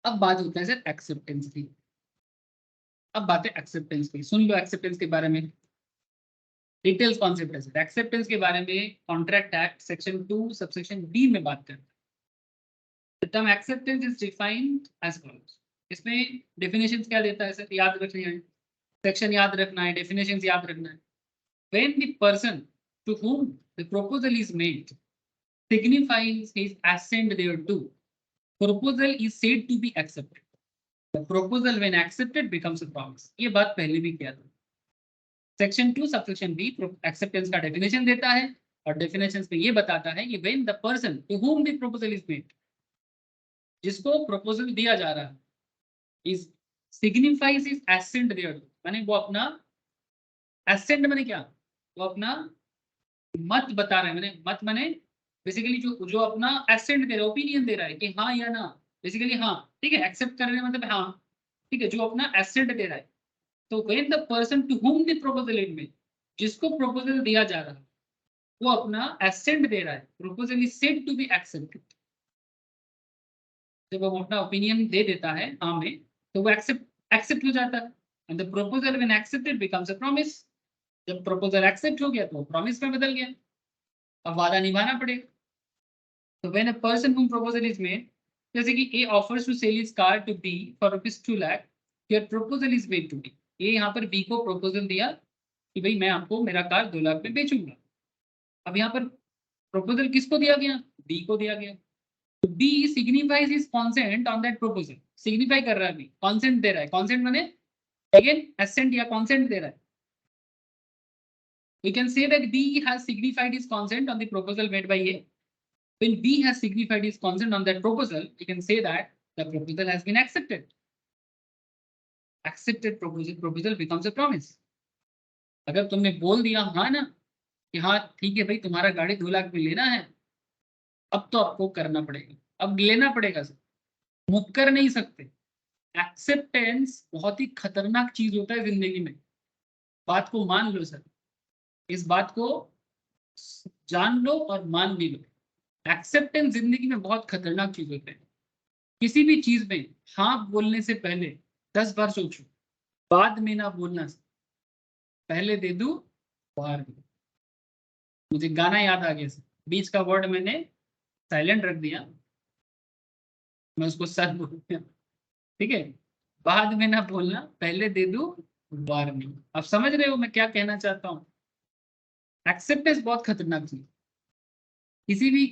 Speaker 1: अब बात होता है सर एक्सेप्टेंस की। अब बात है एक्सेप्टेंस की, सुन लो एक्सेप्टेंस के बारे में। डिटेल्स कॉन्सेप्ट है सर एक्सेप्टेंस के बारे में। Contract act section 2 subsection B में बात करते हैं। The term acceptance is defined as follows. इसमें डेफिनेशंस क्या देता है सर, याद रखनी है, सेक्शन याद रखना है, डेफिनेशंस याद रखना है। When the person to whom the proposal is made signifies his assent thereto, proposal is said to be accepted. The proposal when accepted becomes a promise. ये बात पहले भी किया था। सेक्शन 2 सबसेक्शन बी एक्सेप्टेंस का डेफिनेशन देता है, और डेफिनेशंस में ये बताता है कि when the person to whom the proposal is made, जिसको प्रपोजल दिया जा रहा है, is signifies is assent there, माने वो अपना एसेंट माने क्या, वो अपना मत बता रहे हैं। माने मत माने बेसिकली जो अपना एसेंट दे रहा है, ओपिनियन दे रहा है कि हाँ या ना, बेसिकली हाँ, ठीक है, एक्सेप्ट करने मतलब हाँ, ठीक है, जो अपना एसेंट दे रहा है। तो when the person to whom the proposal is made, जिसको प्रपोजल दिया जा रहा है वो अपना एसेंट दे रहा है, proposal is said to be accepted. जब वो अपना ओपिनियन दे देता है हाँ में, तो वो एक्सेप्ट हो जाता है। And the proposal when accepted becomes a promise. जब प्रपोजल एक्सेप्ट हो गया तो प्रॉमिस में बदल गया, अब वादा निभाना पड़ेगा। तो when a person whom proposal is made, जैसे कि ए offers to sell his car to be for ₹2 lakh, your proposal is made to be. ये यहाँ पर बी को प्रपोजल दिया कि भाई मैं आपको मेरा कार 2 लाख में बेचूंगा। अब यहाँ पर प्रपोजल किसको दिया गया? बी को दिया गया। B signifies his consent on that proposal. Signify कर रहा है, भी consent दे रहा है। consent माने again assent या consent दे रहा है। We can say that B has signified his consent on the proposal made by A. When B has signified his consent on that proposal, we can say that the proposal has been accepted. Accepted proposal becomes a promise. अगर तुमने बोल दिया हाँ ना कि हाँ ठीक है भाई तुम्हारा गाड़ी 2 लाख में लेना है, अब तो आपको करना पड़ेगा, अब लेना पड़ेगा सर, मुकर नहीं सकते। एक्सेप्टेंस बहुत ही खतरनाक चीज होता है जिंदगी में, बात को मान लो सर, इस बात को जान लो और मान भी लो। एक्सेप्टेंस जिंदगी में बहुत खतरनाक चीज होता है। किसी भी चीज में हाँ बोलने से पहले 10 बार सोचो, बाद में ना बोलना सर। पहले दे दूं बाहर दे। मुझे गाना याद आ गया सर, बीच का वर्ड मैंने साइलेंट रख दिया, मैं उसको सर बोल दिया। ठीक है, बाद में ना बोलना, पहले दे दूं वार्निंग। आप समझ रहे हो मैं क्या कहना चाहता हूँ? एक्सेप्टेंस बहुत खतरनाक चीज।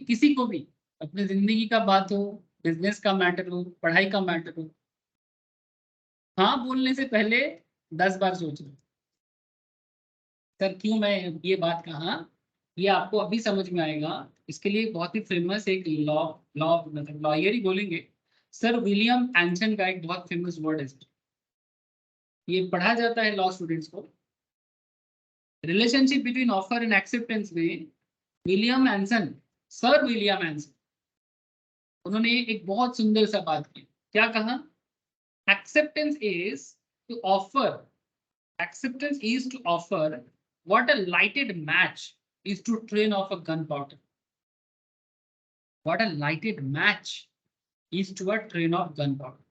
Speaker 1: किसी को भी अपनी जिंदगी का बात हो, बिजनेस का मैटर हो, पढ़ाई का मैटर हो, हाँ बोलने से पहले 10 बार सोचो। सर क्यों मैं ये बात कहा, ये आपको अभी समझ में आएगा। इसके लिए बहुत ही फेमस एक लॉ लॉ मतलब लॉयर ही बोलेंगे, सर विलियम एंसन का एक बहुत फेमस वर्ड है। ये पढ़ा जाता है लॉ स्टूडेंट्स को। Relationship between offer and acceptance में William Anson, sir William Anson, उन्होंने एक बहुत सुंदर सा बात की। क्या कहा? Acceptance is to offer, acceptance is to offer what a lighted match is to train off a gunpowder. What a lighted match is to a train of gunpowder.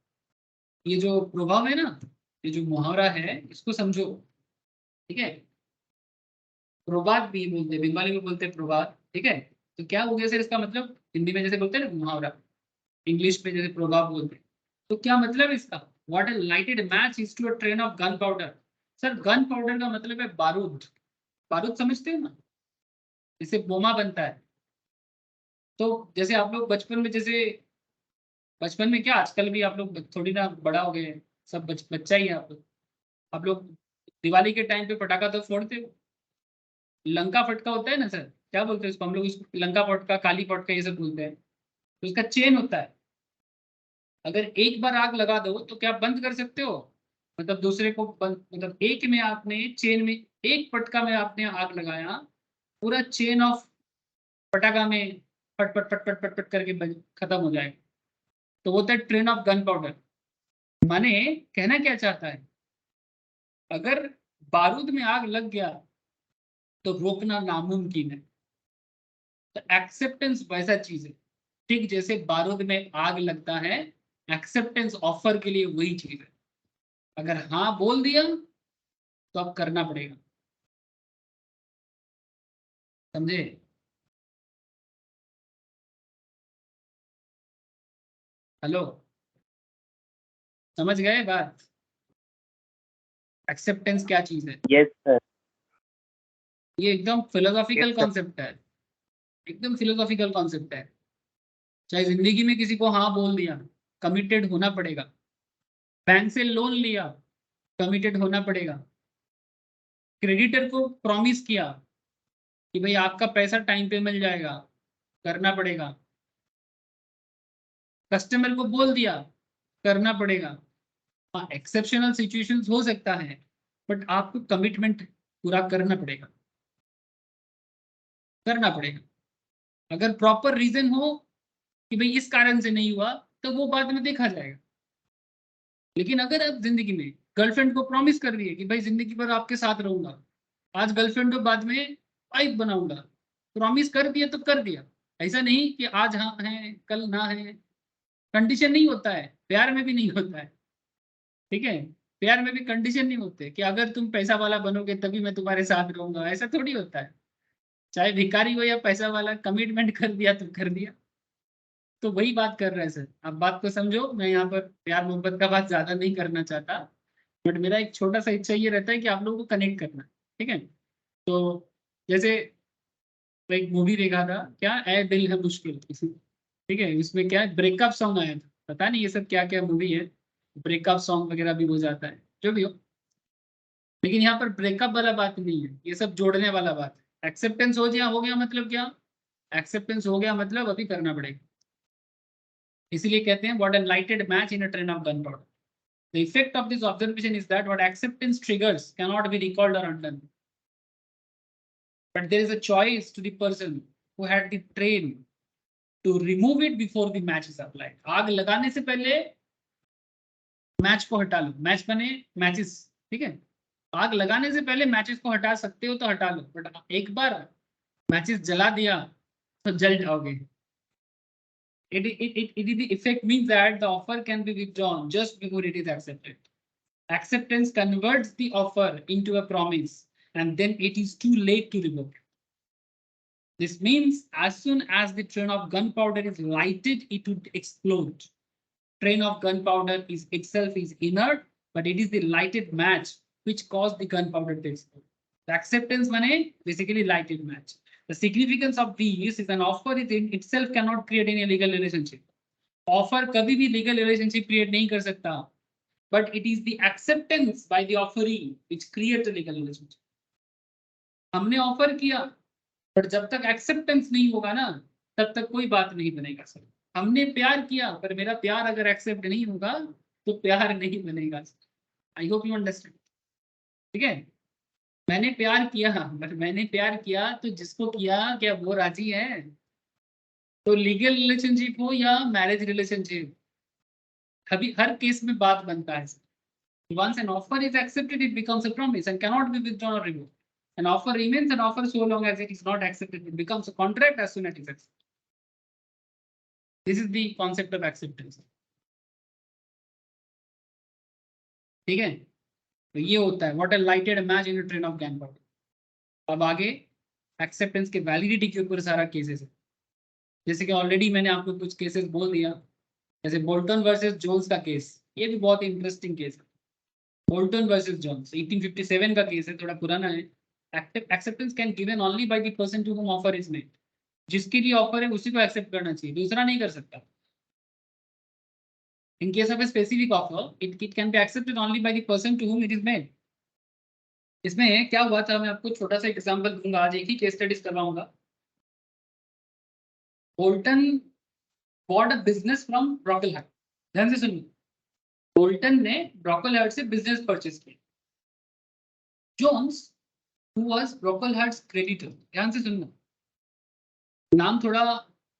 Speaker 1: ये जो प्रभाव है ना, ये जो मुहावरा है, इसको समझो, ठीक है? प्रभात भी बोलते हैं, बंगाली में बोलते हैं प्रभात, ठीक है? तो क्या हो गया सर इसका मतलब? हिंदी में जैसे बोलते हैं ना मुहावरा, इंग्लिश में जैसे प्रभाव बोलते हैं, तो क्या मतलब इसका? What a lighted match is to a train of gunpowder. Sir gun powder का मतलब है बारूद। बारूद समझते हो ना, जिससे बोमा बनता है। तो जैसे आप लोग बचपन में, जैसे बचपन में क्या, आजकल भी आप लोग थोड़ी ना बड़ा हो गए हैं, सब बच्चा ही है आप लोग। आप लोग दिवाली के टाइम पे पटाखा तो फोड़ते हो, लंका फटका होता है ना सर, क्या बोलते हैं उसको हम लोग? इसको लंका फटका, काली फटका, ये सब बोलते हैं। तो उसका चेन होता है, अगर एक बार आग लगा दो तो क्या बंद कर सकते हो? मतलब दूसरे को बंद, मतलब एक में आपने चेन में, एक पटका में आपने आग लगाया, पूरा चेन ऑफ पटाखा में पट पट पट पट पट पट करके खत्म हो जाएगा। तो वो था ट्रेन ऑफ गन पाउडर। माने कहना क्या चाहता है, अगर बारूद में आग लग गया तो रोकना नामुमकिन है। तो एक्सेप्टेंस वैसा चीज है, ठीक जैसे बारूद में आग लगता है, एक्सेप्टेंस ऑफर के लिए वही चीज है। अगर हाँ बोल दिया तो अब करना पड़ेगा, समझे? हेलो, समझ गए बात? एक्सेप्टेंस क्या चीज है?
Speaker 2: Yes sir.
Speaker 1: ये एकदम फिलोसॉफिकल
Speaker 2: Yes, sir.
Speaker 1: कॉन्सेप्ट है, एकदम फिलोसॉफिकल कॉन्सेप्ट है। चाहे जिंदगी में किसी को हाँ बोल दिया, कमिटेड होना पड़ेगा। बैंक से लोन लिया, कमिटेड होना पड़ेगा। क्रेडिटर को प्रॉमिस किया कि भाई आपका पैसा टाइम पे मिल जाएगा, करना पड़ेगा। कस्टमर को बोल दिया, करना पड़ेगा। हाँ एक्सेप्शनल सिचुएशंस हो सकता है, बट आपको कमिटमेंट पूरा करना पड़ेगा, करना पड़ेगा। अगर प्रॉपर रीजन हो कि भाई इस कारण से नहीं हुआ, तो वो बाद में देखा जाएगा। लेकिन अगर आप जिंदगी में गर्लफ्रेंड को प्रॉमिस कर दिए कि भाई जिंदगी भर आपके साथ रहूंगा, आज गर्लफ्रेंड हो बाद में वाइफ बनाऊंगा, प्रॉमिस कर दिया तो कर दिया। ऐसा नहीं कि आज हाँ है कल ना है, कंडीशन नहीं होता है, प्यार में भी नहीं होता है, ठीक है? प्यार में भी कंडीशन नहीं होते कि अगर तुम पैसा वाला बनोगे तभी मैं तुम्हारे साथ रहूंगा, ऐसा थोड़ी होता है। चाहे भिखारी हो या पैसा वाला, कमिटमेंट कर दिया तो कर दिया। तो वही बात कर रहे हैं सर, आप बात को समझो। मैं यहाँ पर प्यार मोहब्बत का बात ज्यादा नहीं करना चाहता, बट मेरा एक छोटा सा इच्छा ये रहता है कि आप लोगों को कनेक्ट करना, ठीक है? तो जैसे मैं एक मूवी देखा था, क्या ए दिल है मुश्किल किसी, ठीक है? इसमें क्या है, ब्रेकअप सॉन्ग आया था, पता नहीं ये सब क्या क्या मूवी है, ब्रेकअप सॉन्ग वगैरह भी हो जाता है, जो भी हो। लेकिन यहाँ पर ब्रेकअप वाला बात नहीं है, ये सब जोड़ने वाला बात है। एक्सेप्टेंस हो गया मतलब क्या? एक्सेप्टेंस हो गया मतलब अभी करना पड़ेगा। इसीलिए कहते हैं what an lighted match in a train of gun powder. The effect of this observation is that what acceptance triggers cannot be recalled or undone. But there is a choice to the person who had the train to remove it before the match is applied. आग लगाने से पहले match को हटा लो, match बने matches, ठीक है? आग लगाने से पहले मैचेस को हटा सकते हो तो हटा लो, बट एक बार मैचेस जला दिया तो जल जाओगे। The effect means that the offer can be withdrawn just before it is accepted. Acceptance converts the offer into a promise, and then it is too late to revoke. This means as soon as the train of gunpowder is lighted, it would explode. Train of gunpowder is itself is inert, but it is the lighted match which caused the gunpowder to explode. The acceptance माने basically lighted match. The significance of these is an offer is in itself cannot create any legal relationship. Offer कभी भी legal relationship create नहीं कर सकता, but it is the acceptance by the offeree which creates a legal relationship. हमने offer किया, पर जब तक एक्सेप्टेंस नहीं होगा ना, तब तक कोई बात नहीं बनेगा सर। हमने प्यार किया, पर मेरा प्यार अगर एक्सेप्ट नहीं होगा तो प्यार नहीं बनेगा। I hope you understand. ठीक है, मैंने प्यार किया, बट मैंने प्यार किया तो जिसको किया क्या वो राजी है? तो लीगल रिलेशनशिप हो या मैरिज रिलेशनशिप, अभी हर केस में बात बनता है। Once an offer is accepted, it becomes a promise and cannot be withdrawn or removed. An offer remains an offer so long as it is not accepted. It becomes a contract as soon as it is accepted. This is the concept of acceptance. ठीक है, तो ये होता है what a lighted match in a train of gunpowder. अब आगे acceptance के validity के ऊपर सारा केसेस है। जैसे कि ऑलरेडी मैंने आपको कुछ केसेस बोल दिया, जैसे बोल्टन वर्सेस जोन्स का केस, ये भी बहुत इंटरेस्टिंग केस है। बोल्टन वर्सेस जोन्स 1857 का केस है, थोड़ा पुराना है। Acceptance can given only by the person to whom offer is made. जिसके लिए ऑफर है उसी को एक्सेप्ट करना चाहिए, दूसरा नहीं कर सकता। In case of a specific offer, it can be accepted only by the person to whom it is made. इसमें क्या हुआ था, मैं आपको छोटा सा एग्जांपल दूंगा, आज एक ही केस स्टडीज करवाऊंगा। Bolton bought a business from ब्रोकलहार्ट। ध्यान से सुनिए, बोल्टन ने ब्रोकलहार्ट से बिजनेस परचेज किया। जोन्स who was ब्रोकलहार्ट्स क्रेडिटर, ध्यान से सुनना, नाम थोड़ा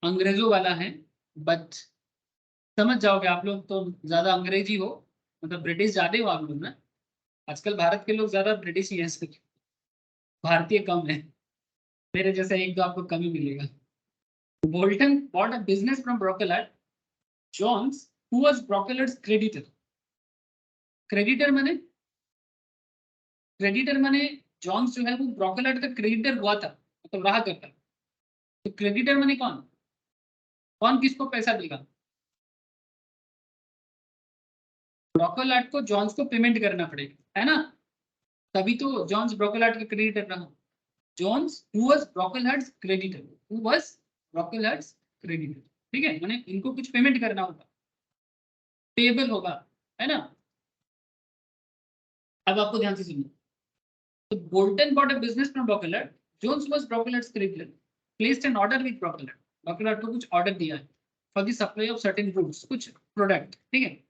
Speaker 1: अंग्रेजों वाला है, बट समझ जाओगे आप लोग। तो ज्यादा अंग्रेजी हो, मतलब ब्रिटिश ज्यादा हो आप लोग ना, आजकल भारत के लोग ज्यादा ब्रिटिश ही हैं, भारतीय कम है। मेरे जैसा एक दो आपको कम ही मिलेगा। Bolton bought a business from ब्रोकलहार्ट Jones who was ब्रोकलहार्ट्स creditor. Creditor माने जॉन्स जो है वो ब्रोकलहार्ट का क्रेडिटर हुआ था, मतलब रहा करता। तो क्रेडिटर माने कौन किसको पैसा देगा? ब्रोकलहार्ट को जॉन्स को पेमेंट करना पड़ेगा, है ना? तभी तो जॉन्स ब्रोकलहार्ट का क्रेडिटर रहा। जॉन्स हु वाज ब्रोकलहार्ट्स क्रेडिटर, ठीक है, माने इनको कुछ पेमेंट करना होगा, पेबल होगा, है ना? अब आपको ध्यान से सुनिए, तो Bolton bought a business from ब्रोकलहार्ट, Jones was ब्रोकलहार्ट्स creditor, placed an order with ब्रोकलहार्ट, ब्रोकलहार्ट को कुछ ऑर्डर दिया है for the supply of certain goods, कुछ प्रोडक्ट, ठीक है।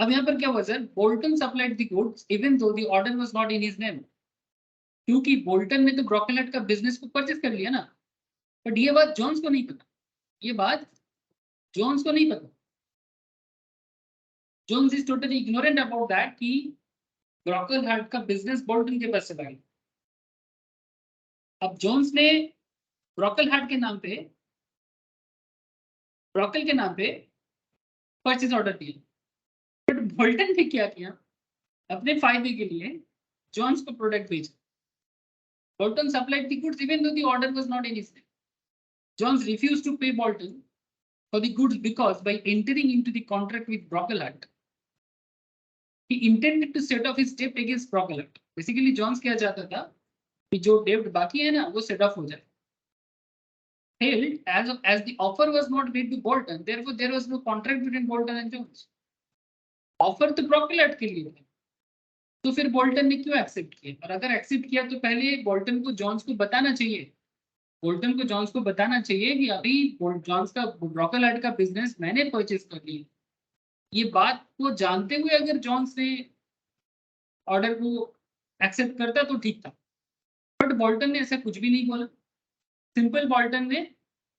Speaker 1: अब यहाँ पर क्या हुआ sir, Bolton supplied the goods even though the order was not in his name, क्योंकि बोल्टन ने तो ब्रोकलहार्ट का बिजनेस को परचेज कर लिया ना, बट ये बात जोन्स को नहीं पता, Jones is totally ignorant about that कि ब्रोकलहार्ट का बिजनेस बोल्टन के पास से आया। अब जोन्स ने ब्रोकलहार्ट के नाम पे परचेज ऑर्डर दिया, बट बोल्टन ने क्या किया, अपने फायदे के लिए जोन्स को प्रोडक्ट भेजा। Bolton supplied the goods even though the order was not in his name. Jones refused to पे Bolton for the goods because by entering into the contract with ब्रोकलहार्ट he intended to set off his debt against ब्रोकलहार्ट। Basically Jones क्या चाहता था कि जो डेब्ट बाकी है ना वो सेट ऑफ हो जाए। Held as the offer was not made to Bolton, therefore there was no contract between Bolton and Jones. Offer तो ब्रोकलहार्ट के लिए था, तो फिर बोल्टन ने क्यों एक्सेप्ट किया? और अगर एक्सेप्ट किया तो पहले बोल्टन को जॉन्स को बताना चाहिए, कि अभी जॉन्स का ब्रोकलहार्ट का बिजनेस मैंने परचेज कर लिया। ये बात को जानते हुए अगर जॉन्स ने ऑर्डर को एक्सेप्ट करता तो ठीक था, बट बोल्टन ने ऐसा कुछ भी नहीं बोला। सिंपल बोल्टन ने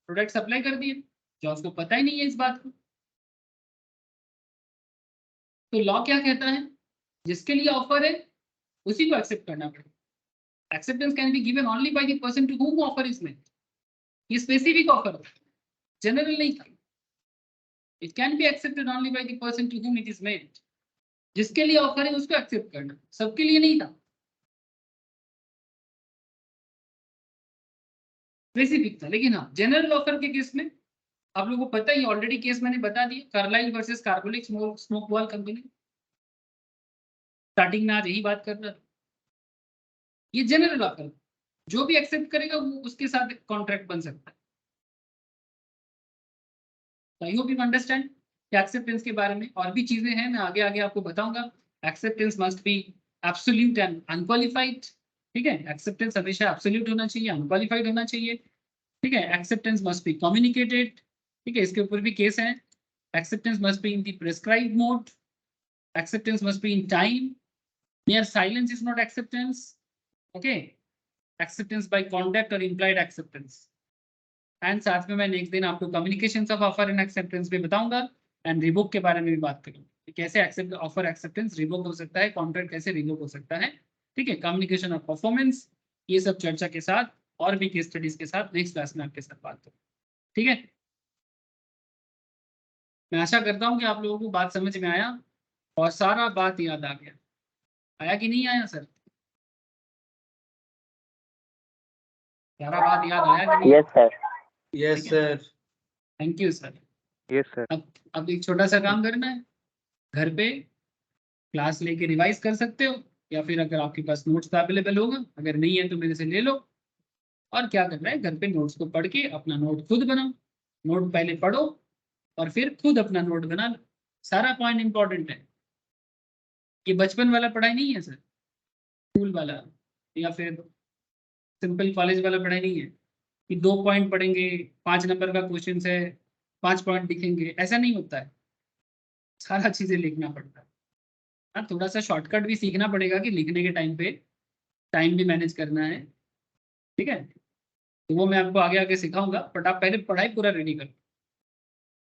Speaker 1: प्रोडक्ट सप्लाई कर दिए, जॉन्स को पता ही नहीं है इस बात को। तो लॉ क्या कहता है, जिसके लिए ऑफर है उसी को एक्सेप्ट करना पड़ेगा। Acceptance can be given only by the person to whom offer is made. ये स्पेसिफिक ऑफर था, जनरल नहीं था। It can be accepted only by the person to whom it is made. जिसके लिए ऑफर है उसको एक्सेप्ट करना, सबके लिए नहीं था, स्पेसिफिक था। लेकिन हाँ, जनरल ऑफर के केस में आप लोगों को पता ही, ऑलरेडी केस मैंने बता दिया, Carlill versus Carbolic Smoke Ball company. Starting में आज यही बात कर रहा था। ये जनरल ऑफर, जो भी एक्सेप्ट करेगा वो उसके साथ कॉन्ट्रैक्ट बन सकता है। I hope you understand acceptance के बारे में। और भी चीजें हैं, मैं आगे आगे आपको बताऊंगा। Acceptance must be absolute and unqualified. ठीक है, एक्सेप्टेंस हमेशा एब्सोल्यूट होना चाहिए, अनक्वालिफाइड होना चाहिए। ठीक है, एक्सेप्टेंस मस्ट बी कम्युनिकेटेड। ठीक है, इसके ऊपर भी केस है। Acceptance must be in the prescribed mode. Acceptance must be in time. mere silence is not acceptance. Okay, acceptance by conduct or implied acceptance. And साथ में मैं नेक्स्ट दिन आपको communication of offer and acceptance भी बताऊंगा, and revoke के बारे में भी बात करूंगा, कैसे एक्सेप्ट ऑफर एक्सेप्टेंस रिवोक हो सकता है, कॉन्ट्रैक्ट कैसे रिवोक हो सकता है। ठीक है, कम्युनिकेशन ऑफ परफॉर्मेंस, ये सब चर्चा के साथ और भी केस स्टडीज के साथ नेक्स्ट क्लास में आपके साथ बात करूँ। ठीक है, मैं आशा करता हूँ कि आप लोगों को बात समझ में आया और सारा बात याद आ गया। आया कि नहीं आया सर? सारा बात याद आया कि नहीं?
Speaker 2: Yes sir.
Speaker 3: Yes, sir.
Speaker 1: Thank you sir.
Speaker 2: Yes sir.
Speaker 1: अब एक छोटा सा काम करना है, घर पे क्लास लेके रिवाइज कर सकते हो, या फिर अगर आपके पास नोट्स अवेलेबल होगा, अगर नहीं है तो मेरे से ले लो। और क्या करना है, घर पे नोट्स को पढ़ के अपना नोट खुद बनाओ। नोट पहले पढ़ो और फिर खुद अपना नोट बना लो। सारा पॉइंट इंपॉर्टेंट है। ये बचपन वाला पढ़ाई नहीं है सर, स्कूल वाला या फिर सिंपल कॉलेज वाला पढ़ाई नहीं है कि 2 पॉइंट पढ़ेंगे, 5 नंबर का क्वेश्चन है, 5 पॉइंट लिखेंगे। ऐसा नहीं होता है, सारा चीजें लिखना पड़ता है। हाँ, थोड़ा सा शॉर्टकट भी सीखना पड़ेगा कि लिखने के टाइम पे टाइम भी मैनेज करना है। ठीक है, तो वो मैं आपको आगे आगे सिखाऊंगा, बट आप पहले पढ़ाई पूरा रेडी करो।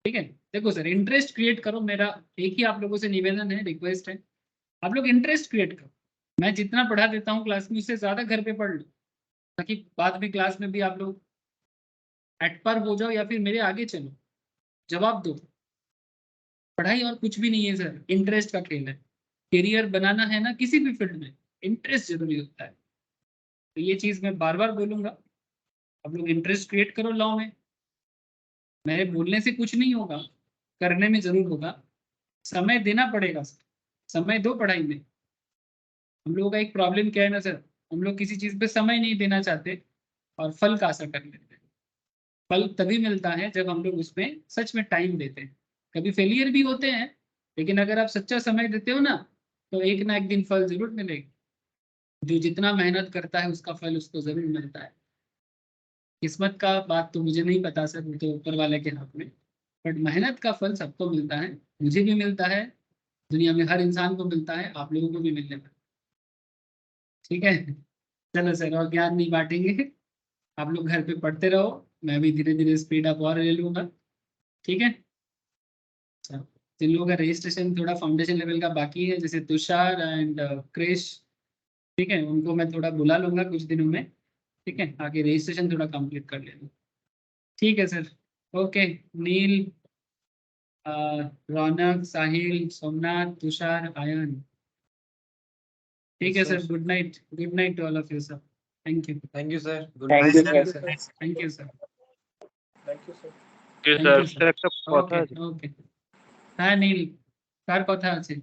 Speaker 1: ठीक है, देखो सर, इंटरेस्ट क्रिएट करो। मेरा एक ही आप लोगों से निवेदन है, रिक्वेस्ट है, आप लोग इंटरेस्ट क्रिएट करो। मैं जितना पढ़ा देता हूँ क्लास में, उससे ज्यादा घर पे पढ़ लो, ताकि बाद में क्लास में भी आप लोग एट पर हो जाओ या फिर मेरे आगे चलो, जवाब दो। पढ़ाई और कुछ भी नहीं है सर, इंटरेस्ट का खेल है। करियर बनाना है ना किसी भी फील्ड में, इंटरेस्ट जरूरी होता है। तो ये चीज मैं बार बार बोलूंगा, आप लोग इंटरेस्ट क्रिएट करो लॉ में। मेरे बोलने से कुछ नहीं होगा, करने में जरूर होगा। समय देना पड़ेगा सर, समय दो पढ़ाई में। हम लोगों का एक प्रॉब्लम क्या है ना सर, हम लोग किसी चीज पे समय नहीं देना चाहते और फल का आशा कर लेते हैं। फल तभी मिलता है जब हम लोग उसमें सच में टाइम देते हैं। कभी फेलियर भी होते हैं, लेकिन अगर आप सच्चा समय देते हो ना, तो एक ना एक दिन फल जरूर मिलेगा। जो जितना मेहनत करता है उसका फल उसको जरूर मिलता है। किस्मत का बात तो मुझे नहीं पता सर, वो तो ऊपर वाले के हाथ में, बट मेहनत का फल सबको मिलता है। मुझे भी मिलता है, दुनिया में हर इंसान को मिलता है, आप लोगों को भी मिलने वाला है। ठीक है, चलो सर, और ज्ञान नहीं बांटेंगे। आप लोग घर पे पढ़ते रहो, मैं भी धीरे धीरे स्पीड अप और ले लूंगा। ठीक है, अच्छा, जिन लोगों का रजिस्ट्रेशन थोड़ा फाउंडेशन लेवल का बाकी है, जैसे तुषार एंड क्रिश, ठीक है, उनको मैं थोड़ा बुला लूंगा कुछ दिनों में। ठीक है, आगे रजिस्ट्रेशन थोड़ा कंप्लीट कर लेना। ठीक है सर, ओके। नील, रौनक, साहिल, सोमनाथ, तुषार, आयन। ठीक है sir, good night to all of you sir. Thank you.
Speaker 3: Thank you, sir. Good
Speaker 2: Thank
Speaker 3: night.
Speaker 2: you, sir.
Speaker 1: Thank you sir.
Speaker 3: Thank you, sir.
Speaker 1: Thank you sir. Okay okay, হ্যাঁ নীল, কার কথা আছে?